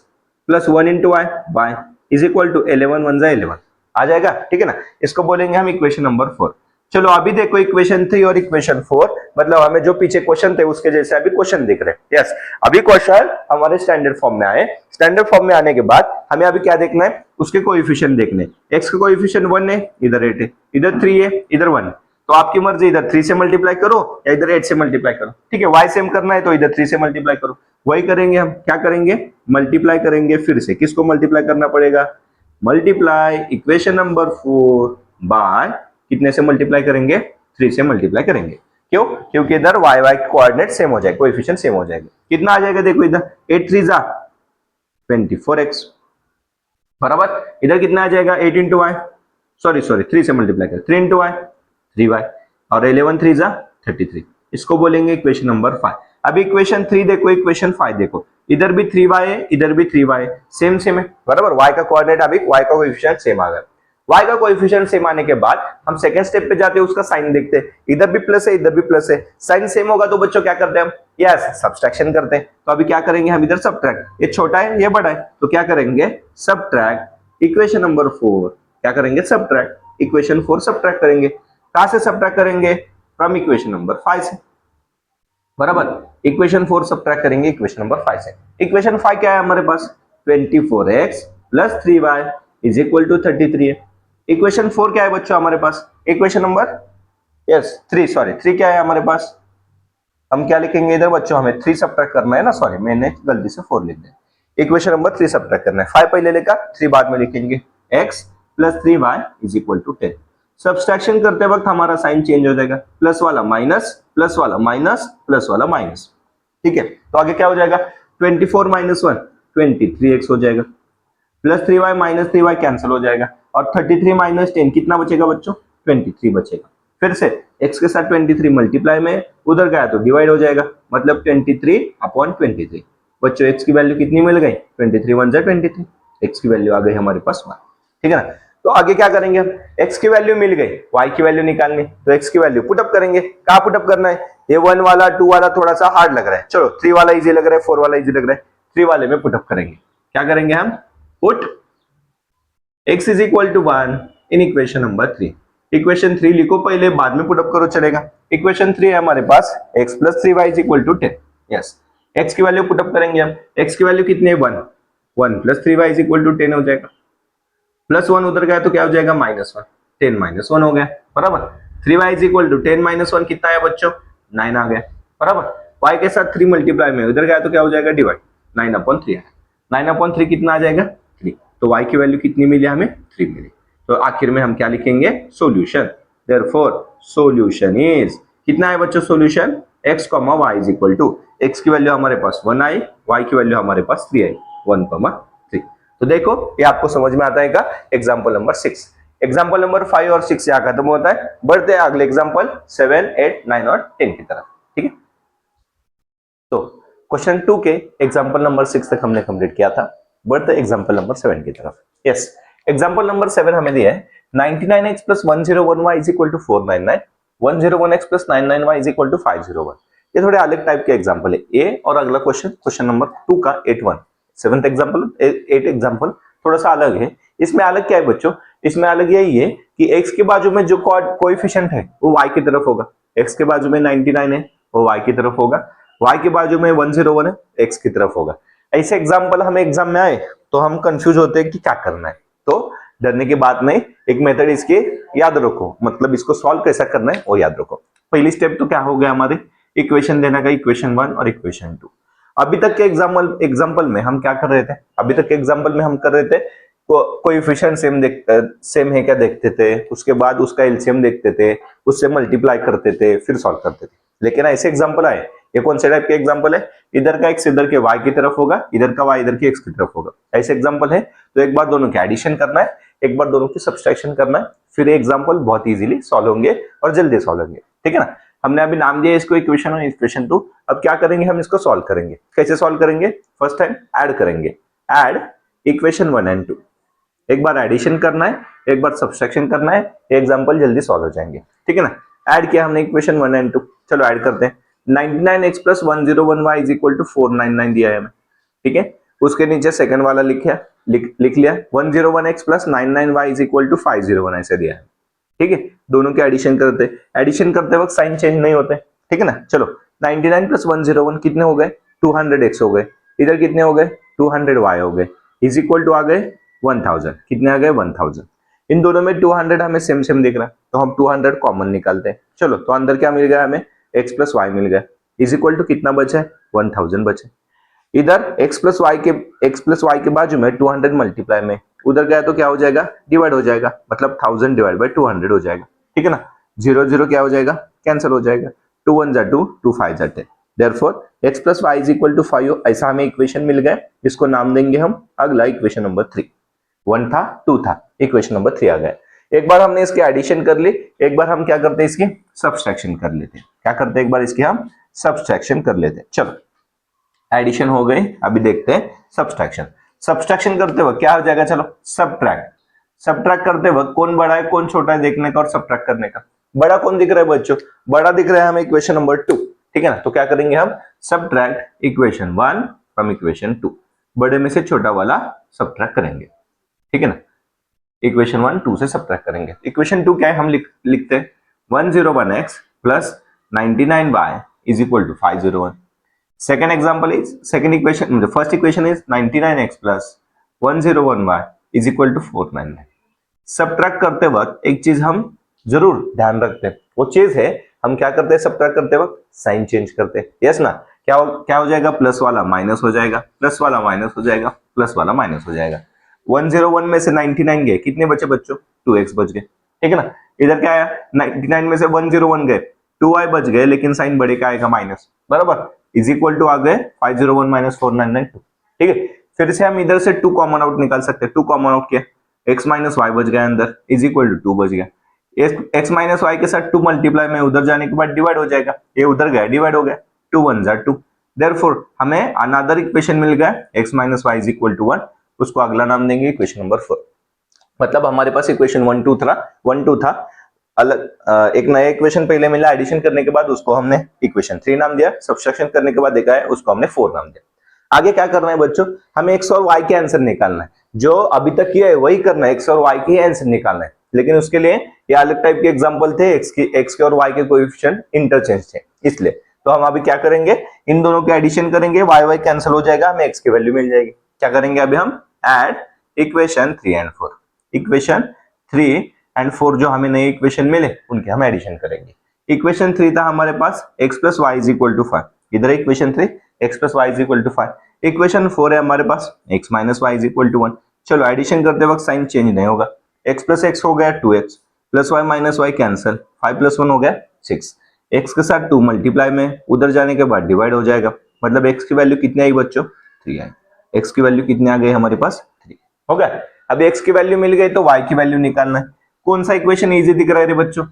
[SPEAKER 1] plus 1 into y is equal to 11 1 जा 11 आ जाएगा, ठीक है ना। इसको बोलेंगे हम इक्वेशन नंबर 4। चलो अभी देखो इक्वेशन 3 और इक्वेशन 4, मतलब हमें जो पीछे क्वेश्चन थे उसके जैसे अभी क्वेश्चन दिख रहे हैं। यस, अभी क्वेश्चन हमारे स्टैंडर्ड फॉर्म में आए। स्टैंडर्ड फॉर्म में आने के बाद हमें अभी क्या देखना है, उसके कोएफिशिएंट देखने। x का कोएफिशिएंट 1 है, इधर 8 है, इधर 3 है, इधर 1, तो आपकी मर्जी, इधर 3 से मल्टीप्लाई करो या इधर 8 से मल्टीप्लाई करो, ठीक है। y सेम करना है तो इधर 3 से मल्टीप्लाई करो, वही करेंगे हम। क्या करेंगे, मल्टीप्लाई करेंगे फिर से, किसको मल्टीप्लाई करना पड़ेगा, मल्टीप्लाई इक्वेशन नंबर 4 बाय कितने से मल्टीप्लाई करेंगे, 3 से मल्टीप्लाई करेंगे। क्यों? क्योंकि इधर वाई वाई कोऑर्डिनेट सेम हो जाएगा, कोएफिशिएंट सेम हो जाएगा। कितना आ जाएगा देखो, इधर 8 3 जा 24x बराबर, इधर कितना आ जाएगा 8 इंटू वाई, सॉरी 3 से मल्टीप्लाई कर 3 इंटू वाई 3y, और 11 3 जा 33। इसको बोलेंगे इक्वेशन नंबर 5। अब इक्वेशन 3 देखो, इक्वेशन 5 देखो, इधर भी 3y है, इधर भी 3y है, सेम सेम है बराबर। y का कोऑर्डिनेट अभी y का कोएफिशिएंट सेम आ गया। y का कोएफिशिएंट सेम आने के बाद हम सेकंड स्टेप पे जाते हैं, उसका साइन देखते हैं। इधर भी प्लस है, इधर भी प्लस है, साइन सेम होगा तो बच्चों क्या करते हैं हम, यस सब्सट्रैक्शन करते हैं। तो अभी क्या करेंगे हम, इधर सब्ट्रैक्ट, ये छोटा है ये बड़ा है तो क्या करेंगे सब्ट्रैक्ट इक्वेशन नंबर 4, क्या करेंगे सब्ट्रैक्ट इक्वेशन 4 सब्ट्रैक्ट करेंगे। कहां से सब्ट्रैक्ट करेंगे, फ्रॉम इक्वेशन नंबर 5 से बराबर। इक्वेशन 4 सब्ट्रैक्ट करेंगे इक्वेशन नंबर 5 से। इक्वेशन 5 क्या है हमारे पास, 24x plus 3y is equal to 33 है। इक्वेशन 4 क्या है बच्चों हमारे पास, इक्वेशन नंबर यस 3 क्या है हमारे पास, हम क्या लिखेंगे इधर बच्चों, हमें 3 सब्ट्रैक्ट करना है ना, सॉरी मैंने गलती से 4 लिख दिया। इक्वेशन नंबर 3 सब्ट्रैक्ट करना है, 5 पहले लिखा 3 बाद में लिखेंगे, x plus 3y is equal to 10। Subtraction करते वक्त हमारा साइन चेंज हो जाएगा, प्लस वाला माइनस, प्लस वाला माइनस, प्लस वाला माइनस, ठीक है। तो आगे क्या हो जाएगा, 24 माइनस 1 23x हो जाएगा, plus 3y minus 3y cancel हो जाएगा, और 33 माइनस 10 कितना बचेगा बच्चों, 23 बचेगा। फिर से x के साथ 23 मल्टीप्लाई में उधर गया तो डिवाइड हो जाएगा, मतलब 23/23। बच्चों x की वैल्यू कितनी मिल गई, 23 1 जा 23, x की वैल्यू आ गई हमारे पास 1, ठीक है ना। तो आगे क्या करेंगे हम, x की वैल्यू मिल गई, y की वैल्यू निकालनी, तो x की वैल्यू पुटअप करेंगे। कहां पुटअप करना है, ये 1 वाला 2 वाला थोड़ा सा हार्ड लग रहा है, चलो 3 वाला इजी लग रहा है, 4 वाला इजी लग रहा है, 3 वाले में पुटअप करेंगे। क्या करेंगे हम, put x is equal to 1 in equation number 3। Equation 3 लिखो पहले, बाद में पुटअप करो चलेगा। इक्वेशन 3 है हमारे पास, x plus 3y is equal to 10। Yes, x की वैल्यू पुटअप करेंगे हम, x की वैल्यू कितनी है 1 plus 3y is equal to 10 हो जाएगा, प्लस 1 उधर गया तो क्या हो जाएगा -1, 10 - 1 हो गया बराबर। 3y इज इक्वल टू 10 - 1 कितना है बच्चों, 9 आ गया बराबर। y के साथ 3 मल्टीप्लाई में उधर गया तो क्या हो जाएगा डिवाइड, 9/3 है, 9/3 कितना आ जाएगा 3। तो y की वैल्यू कितनी मिली हमें, 3 मिली। तो आखिर में हम क्या लिखेंगे, सॉल्यूशन। देयरफॉर सॉल्यूशन इज, कितना है बच्चों solution, x, y is equal to, x की वैल्यू हमारे पास 1 आई, y की वैल्यू हमारे पास 3 आई, 1,3। तो देखो ये आपको समझ में आता है का एग्जांपल नंबर 6। एग्जांपल नंबर 5 और 6 यहाँ खत्म होता है, बढ़ते हैं अगले एग्जांपल 7 8 9 और 10 की तरफ, ठीक है। तो क्वेश्चन 2 के एग्जांपल नंबर 6 तक हमने कंप्लीट किया था, बढ़ते एग्जांपल नंबर 7 की तरफ। यस, एग्जांपल नंबर 7 हमें दिया है 99x + 101y = 499, 101x + 99y = 501। ये थोड़े अलग टाइप के एग्जांपल है। ए और अगला क्वेश्चन नंबर 2 का 8 7th एग्जांपल 8 एग्जांपल थोड़ा सा अलग है। इसमें अलग क्या है बच्चों, इसमें अलग यही है कि x के बाजू में जो कोएफिशिएंट है वो y की तरफ होगा, x के बाजू में 99 है वो y की तरफ होगा, y के बाजू में 101 है x की तरफ होगा। ऐसे एग्जांपल हमें एग्जाम में आए तो हम कंफ्यूज होते हैं कि क्या करना है। तो डरने की बात नहीं, एक मेथड इसके याद रखो, मतलब इसको सॉल्व कैसा करना है वो याद रखो। पहली स्टेप तो क्या हो गया हमारे, इक्वेशन देना का, इक्वेशन 1 और इक्वेशन 2। अभी तक के एग्जांपल में हम क्या कर रहे थे, अभी तक के एग्जांपल में हम कर रहे थे कोएफिशिएंट सेम है क्या देखते थे, उसके बाद उसका एलसीएम देखते थे, उससे मल्टीप्लाई करते थे, फिर सॉल्व करते थे। लेकिन ऐसे एग्जांपल आए, ये कौन से टाइप के एग्जांपल है, इधर का x इधर के y की तरफ होगा, इधर का y इधर के x की तरफ होगा, ऐसे एग्जांपल है। तो एक बार दोनों के एडिशन करना है, एक बार दोनों की सब्सट्रैक्शन करना है, फिर एग्जांपल बहुत इजीली सॉल्व होंगे और जल्दी सॉल्व होंगे, ठीक है ना। हमने अभी नाम दिया इसको इक्वेशन 1 इक्वेशन 2। अब क्या करेंगे, हम इसको सॉल्व करेंगे। कैसे सॉल्व करेंगे, फर्स्ट टाइम ऐड करेंगे, ऐड इक्वेशन 1 एंड 2। एक बार एडिशन करना है, एक बार सब्सट्रैक्शन करना है, एग्जांपल जल्दी सॉल्व हो जाएंगे, ठीक है ना। ऐड किया हमने इक्वेशन 1 एंड 2, चलो ऐड करते हैं। 99x + 101y = 499 दिया है हमें, ठीक है। उसके नीचे सेकंड वाला लिख लिया 101x + 99y = 501 ऐसे दिया है, ठीक है। दोनों के एडिशन करते वक्त साइन चेंज नहीं होते, ठीक है ना। चलो 99 + 101 कितने हो गए, 200x हो गए, इधर कितने हो गए 200y हो गए, इज इक्वल टू आ गए 1000, कितने आ गए 1000। इन दोनों में 200 हमें सेम दिख रहा है तो हम 200 कॉमन निकालते हैं। चलो तो अंदर क्या मिल गया हमें, x + y मिल गया, इज इक्वल टू कितना बचा, 1000 बचे। इधर x + y के बाजू में 200 मल्टीप्लाई में उधर गया तो क्या हो जाएगा, डिवाइड हो जाएगा, मतलब 1000 / 200 हो जाएगा, ठीक है ना। 0 0 क्या हो जाएगा, कैंसिल हो जाएगा, 2 1 जा 2, 2 5 जा 10। Therefore x plus y is equal to 5 ऐसा हमें इक्वेशन मिल गया, इसको नाम देंगे हम अगला इक्वेशन नंबर 3। 1 था 2 था, इक्वेशन नंबर 3 आ गया। एक बार हमने इसकी एडिशन कर ली, एक बार हम क्या करते हैं इसकी सब्सट्रैक्शन कर लेते हैं। क्या करते हैं, एक बार इसकी हम सब्सट्रैक्शन कर लेते हैं। चलो एडिशन हो गई, अभी देखते हैं सब्सट्रैक्शन। सब्सट्रैक्शन करते वक्त क्या हो जाएगा, चलो सब्ट्रैक्ट। सब्ट्रैक्ट करते वक्त कौन बड़ा है कौन छोटा है देखने का और सब्ट्रैक्ट करने का। बड़ा कौन दिख रहा है बच्चों, बड़ा दिख रहा है हमें इक्वेशन नंबर 2, ठीक है ना। तो क्या करेंगे हम, सब्ट्रैक्ट इक्वेशन 1 फ्रॉम इक्वेशन 2, बड़े में से छोटा वाला सब्ट्रैक्ट करेंगे, ठीक है ना। इक्वेशन 1 2 से सब्ट्रैक्ट करेंगे। इक्वेशन 2 क्या है, हम लिखते हैं 101x plus 99y is equal to 501। Second example is, second equation, the first equation is 99x plus 101y is equal to 499। Subtract करते वक्त एक चीज हम जरूर ध्यान रखते हैं, वो चीज है हम क्या करते हैं सब्ट्रैक्ट करते वक्त साइन चेंज करते हैं, यस ना। क्या हो जाएगा, प्लस वाला माइनस हो जाएगा, प्लस वाला माइनस हो जाएगा, प्लस वाला माइनस हो जाएगा। 101 में से 99 गए, कितने बचे बच्चों, 2x बच गए, ठीक है ना। इधर क्या आया, 99 में से 101 गए, 2y बच गए, लेकिन साइन बड़े का आएगा माइनस, बराबर, इज इक्वल टू आ गए 501 माइनस 4992, ठीक है। फिर से हम इधर से 2 कॉमन आउट निकाल सकते हैं, 2 कॉमन आउट किया, x माइनस वाई बच गया अंदर, इज इक्वल टू 2 बच गया। x माइनस वाई के साथ 2 मल्टीप्लाई में उधर जाने के बाद डिवाइड हो जाएगा, ये उधर गया डिवाइड हो गया, 2 1 जा 2। देयरफॉर हमें अनदर इक्वेशन मिल गया x minus y is equal to 1, उसको अगला नाम देंगे इक्वेशन नंबर 4। मतलब हमारे पास इक्वेशन 1 2 था, अलग एक नया इक्वेशन पहले मिला, एडिशन करने के बाद उसको हमने इक्वेशन 3 नाम दिया, सब्सट्रैक्शन करने के बाद देखा है उसको हमने 4 नाम दिया। आगे क्या करना है बच्चों, हमें x और y के आंसर निकालना है, जो अभी तक किया है वही करना है, x और y के आंसर निकालना है। लेकिन उसके लिए ये अलग टाइप के एग्जांपल थे, x के और y के कोएफिशिएंट इंटरचेंज थे, इसलिए तो हम अभी क्या करेंगे, इन दोनों के एडिशन करेंगे, y कैंसिल हो जाएगा, हमें x की वैल्यू मिल जाएगी। क्या करेंगे अभी हम, add equation 3 and 4, equation 3 and 4 जो हमें नए इक्वेशन मिले उनके हम एडिशन करेंगे। इक्वेशन 3 था हमारे पास x plus y is equal to 5, इधर equation 3 x plus y is equal to 5। Equation 4 है हमारे पास x minus y is equal to 1। चलो एडिशन करते वक्त साइन चेंज नहीं होगा, x प्लस x हो गया 2x plus y minus y cancel, 5 plus 1 हो गया 6, x के साथ 2 मल्टीप्लाई में उधर जाने के बाद डिवाइड हो जाएगा, मतलब x की वैल्यू कितनी आई बच्चों, 3 आई। x की वैल्यू कितनी आ गई हमारे पास, 3 हो गया। अब x की वैल्यू मिल गई तो y की वैल्यू निकालना है। कौन सा इक्वेशन इजी दिख रहा है रे बच्चों,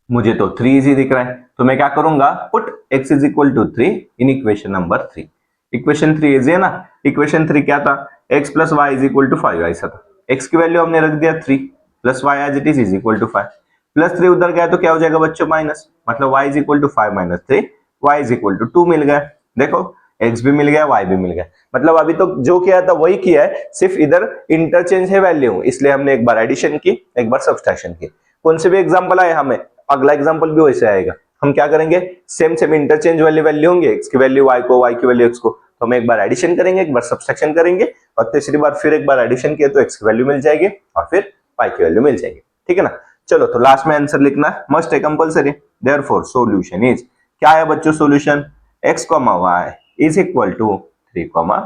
[SPEAKER 1] मुझे तो 3 इजी दिख रहा है, तो मैं क्या करूंगा, put x is equal to 3 in equation number 3। Equation 3 easy है ना। इक्वेशन 3 क्या था, x plus y is equal to 5 ऐसा था, x की वैल्यू हमने रख दिया 3 plus y as it is equal to 5, plus 3 उधर गया तो क्या हो जाएगा बच्चों, माइनस, मतलब y is equal to 5 minus 3, y is equal to 2 मिल गया। देखो x भी मिल गया, y भी मिल गया, मतलब अभी तो जो किया था वही किया है, सिर्फ इधर इंटरचेंज है वैल्यू, इसलिए हमने एक बार एडिशन की एक बार सब्सट्रैक्शन की। कौन से भी एग्जांपल आए हमें अगला एग्जांपल भी वैसे आएगा, हम क्या करेंगे, सेम इंटरचेंज वाली वैल्यू होंगे, x की वैल्यू y को, y की वैल्यू x को, तो हम एक बार एडिशन करेंगे एक बार सब्सट्रैक्शन करेंगे और तीसरी बार फिर एक बार एडिशन किया तो x की वैल्यू मिल जाएगी और फिर y की वैल्यू मिल जाएगी, ठीक है ना। चलो तो लास्ट में आंसर लिखना मस्ट है कंपलसरी। देयरफॉर सॉल्यूशन इज, क्या है बच्चों solution, x, y is equal to 3, 2,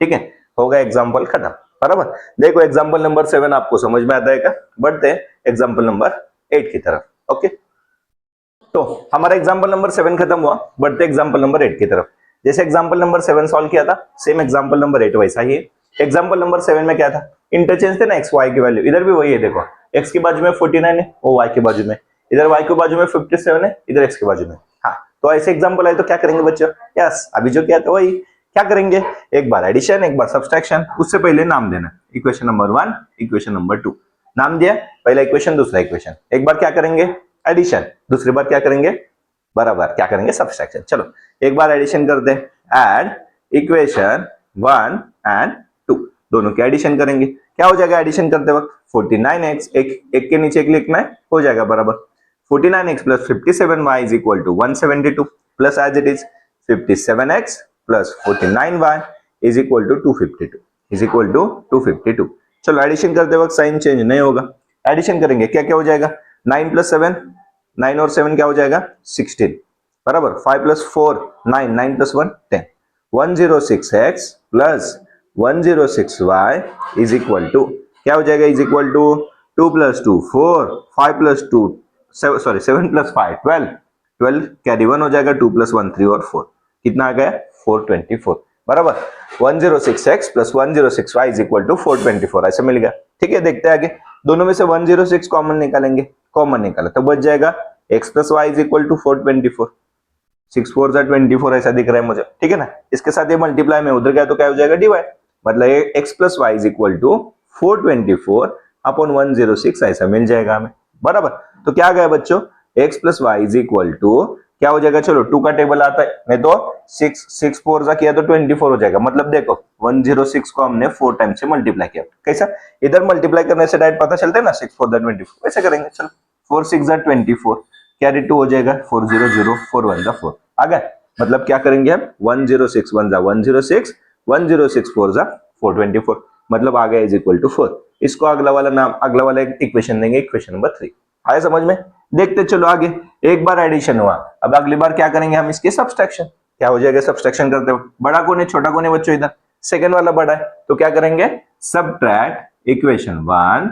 [SPEAKER 1] ठीक है, हो गया एग्जांपल खत्म, बराबर। देखो एग्जांपल नंबर 7 आपको समझ में आता है क्या, बढ़ते हैं एग्जांपल नंबर 8 की तरफ। ओके, तो हमारा एग्जांपल नंबर 7 खत्म हुआ, बढ़ते एग्जांपल नंबर 8 की तरफ। जैसे एग्जांपल नंबर 7 सॉल्व किया था, सेम एग्जांपल नंबर 8 वैसा ही है। एग्जांपल नंबर 7 में क्या था, इंटरचेंज थे ना x y की वैल्यू, इधर भी वही है, देखो x की बाजू में 49 है, वो y की बाजू में, इधर y की बाजू में 57 है, इधर x की बाजू में। हाँ, तो ऐसे एग्जांपल है तो क्या करेंगे बच्चों, यस अभी जो किया था वही, क्या करेंगे, एक बार एडिशन एक बार सब्सट्रैक्शन। उससे पहले नाम देना, इक्वेशन नंबर 1 इक्वेशन नंबर 2 नाम दिया, पहला इक्वेशन दूसरा इक्वेशन, एक बार क्या करेंगे एडिशन, दूसरी बार क्या करेंगे, बराबर क्या करेंगे सब्सट्रैक्शन। चलो एक बार एडिशन करते हैं, ऐड इक्वेशन 1 एंड 2, दोनों के एडिशन करेंगे। क्या हो जाएगा एडिशन करते वक्त, 49x एक के नीचे एक लिखना है, हो जाएगा बराबर 49x plus 57y is equal to 172 plus as it is 57x plus 49y is equal to 252 is equal to 252। चलो एडिशन करते वक्त साइन चेंज नहीं होगा, एडिशन करेंगे क्या क्या हो जाएगा, 9 प्लस 7, 9 और 7 क्या हो जाएगा 16, बराबर 5 plus 4 9, 9 plus 1 10, 106x plus 106y is equal to क्या हो जाएगा, is equal to 2 plus 2 4, 5 plus 2 sorry 7 plus 5 12, 12 carry 1 हो जाएगा, 2 प्लस 1 3 और 4 कितना आ गया 424 बराबर। 106x plus 106y is equal to 424 ऐसे मिल गया। ठीक है, देखते हैं आगे, दोनों में से 106 कॉमन निकालेंगे, कॉमन निकाला तो बच जाएगा x plus y is equal to 424, 6 4 जा 24 ऐसा दिख रहा है मुझे। ठीक है ना, इसके साथ ये मल्टीप्लाई में उधर गया तो क्या हो जाएगा डिवाइड, मतलब ये x plus y is equal to 424 upon 106 ऐसा मिल जाएगा हमें बराबर। तो क्या आ गया बच्चों, x plus y is equal to क्या हो जाएगा, चलो 2 का टेबल आता है, नहीं तो 6 4 जा किया तो 24 हो जाएगा। मतलब देखो 106 को हमने 4 टाइम से मल्टीप्लाई किया, कैसा, इधर मल्टीप्लाई करने से डायरेक्ट पता चलता है ना 6 4 जा 24 वैसे करेंगे। चलो 4 6 जा 24 कैरी 2 हो जाएगा 4 0 0 4 1 जा 4 आ गया। मतलब क्या करेंगे हम 106 1 जा 106 106 4 जा 424 मतलब आ गया इज इक्वल टू 4। इसको अगला वाला नाम, अगला वाला इक्वेशन देंगे, इक्वेशन नंबर 3। आया समझ में, देखते चलो आगे। एक बार एडिशन हुआ, अब अगली बार क्या करेंगे हम इसके सब्सट्रैक्शन। क्या हो जाएगा सब्सट्रैक्शन करते हो, बड़ा कौन है छोटा कौन है बच्चों, इधर सेकंड वाला बड़ा है तो क्या करेंगे सब्ट्रैक्ट इक्वेशन 1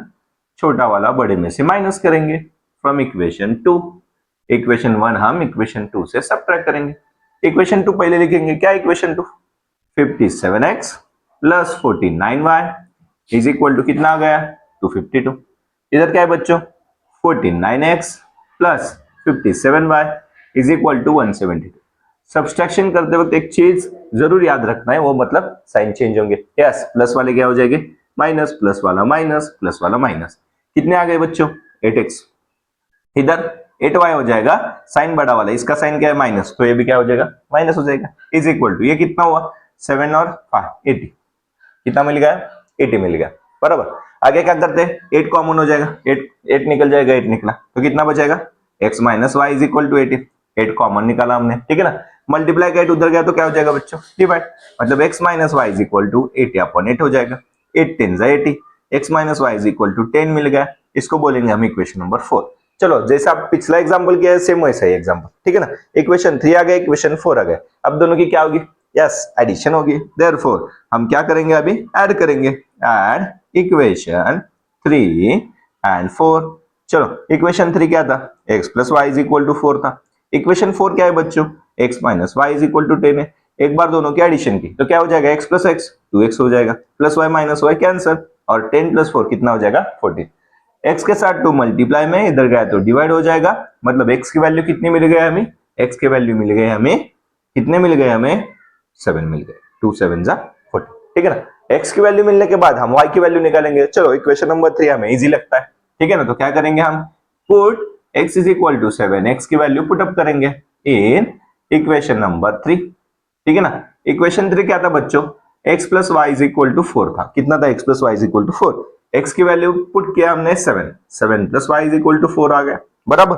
[SPEAKER 1] छोटा वाला बड़े में से माइनस करेंगे फ्रॉम इक्वेशन 2। इक्वेशन 1 हम इक्वेशन 2 से सब्ट्रैक्ट करेंगे। इक्वेशन 2 पहले लिखेंगे, क्या equation 2 57x plus 49y is equal to कितना आ गया 252। इधर क्या है बच्चों 49x plus 57y is equal to 172। Subtraction करते वक्त एक चीज जरूर याद रखना है, वो मतलब साइन चेंज होंगे। यस, प्लस वाले क्या हो जाएंगे माइनस, प्लस वाला माइनस, प्लस वाला माइनस। कितने आ गए बच्चों 8x, इधर 8y हो जाएगा, साइन बड़ा वाला, इसका साइन क्या है माइनस, तो ये भी क्या हो जाएगा माइनस हो जाएगा, इज इक्वल टू ये कितना हुआ 7 और 5 80, कितना मिल गया 80 मिल गया बराबर। आगे क्या करते हैं 8 कॉमन हो जाएगा, 8 निकल जाएगा, 8 निकला तो कितना बचेगा x minus y is equal to 80। 8 common निकाला हमने, ठीक है ना, मल्टीप्लाई का 8 उधर गया तो क्या हो जाएगा बच्चों डिवाइड, मतलब x minus y is equal to 80 upon 8 हो जाएगा, 8 10 जा 80, x minus y is equal to 10 मिल गया। इसको बोलेंगे हम इक्वेशन नंबर 4। चलो जैसा आप पिछला एग्जांपल किया है सेम वैसा ही एग्जांपल, ठीक है ना। इक्वेशन 3 आ गया, इक्वेशन 4 आ गया, अब दोनों की क्या होगी यस एडिशन होगी। देयरफॉर हम क्या करेंगे अभी ऐड करेंगे, ऐड इक्वेशन 3 एंड 4। चलो इक्वेशन 3 क्या था x plus y is equal to 4 था। इक्वेशन 4 क्या है बच्चों x minus y is equal to 10 है। एक बार दोनों की एडिशन की तो क्या हो जाएगा x प्लस x 2x हो जाएगा, plus y minus y cancel, और 10 प्लस 4 कितना हो जाएगा 14। x के साथ 2 मल्टीप्लाई में इधर गया तो डिवाइड हो जाएगा, मतलब x की वैल्यू कितनी मिल गई हमें, x की वैल्यू मिल गई हमें, कितने मिल गए हमें 7 मिल गए, 2 7 जा 14, ठीक है ना। x की वैल्यू मिलने के बाद हम y की वैल्यू निकालेंगे। चलो इक्वेशन नंबर 3 हमें इजी लगता है, ठीक है ना, तो क्या करेंगे हम put x is equal to 7, x की वैल्यू पुट अप करेंगे इन इक्वेशन नंबर 3, ठीक है ना। इक्वेशन 3 क्या था बच्चों x plus y is equal to 4 था, कितना था x plus y is equal to 4, x की वैल्यू पुट किया हमने 7, 7 plus y is equal to 4 आ गया बराबर,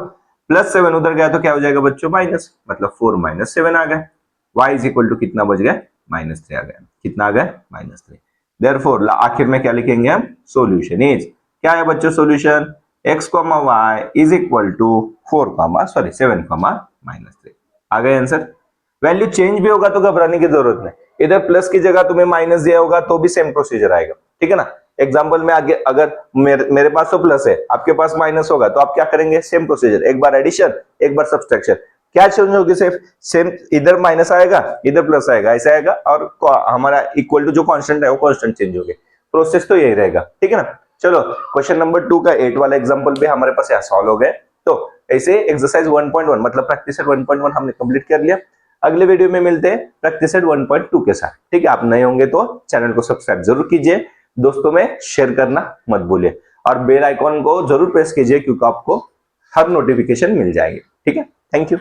[SPEAKER 1] प्लस 7 उधर गया तो क्या हो जाएगा बच्चों माइनस, मतलब 4 माइनस 7 आ गया, y इज इक्वल टू कितना बच गया -3 आ गया, कितना आ गया -3। देयरफॉर आखिर में क्या लिखेंगे हम, सॉल्यूशन इज, क्या है बच्चों solution x, y is equal to 7, -3 आ गया आंसर। वैल्यू चेंज भी होगा तो घबराने की जरूरत नहीं, इधर प्लस की जगह तुम्हें माइनस दिया होगा तो भी सेम प्रोसीजर आएगा, ठीक है ना। एग्जाम्पल में आगे अगर मेरे पास तो प्लस है, आपके पास माइनस होगा तो आप क्या करेंगे सेम प्रोसीजर, एक बार एडिशन एक बार सब्सट्रैक्शन। क्या चेंज होगी सिर्फ सेम, इधर माइनस आएगा इधर प्लस आएगा ऐसा आएगा, और हमारा इक्वल टू जो कांस्टेंट है वो कांस्टेंट चेंज हो गया, प्रोसेस तो यही रहेगा, ठीक है ना। चलो क्वेश्चन नंबर 2 का 8 वाला एग्जांपल भी हमारे पास यहाँ सॉल्व हो गए। तो ऐसे एक्सरसाइज 1.1 मतलब प्रैक्टिस सेट 1.1 हमने कंप्लीट कर लिया। अगले वीडियो में मिलते हैं प्रैक्टिस सेट 1.2 के साथ, ठीक है। आप नए होंगे तो चैनल को सब्सक्राइब जरूर कीजिए, दोस्तों में शेयर करना मत भूलिए, और बेल आइकॉन को जरूर प्रेस कीजिए क्योंकि आपको हर नोटिफिकेशन मिल जाएगी, ठीक है। Thank you.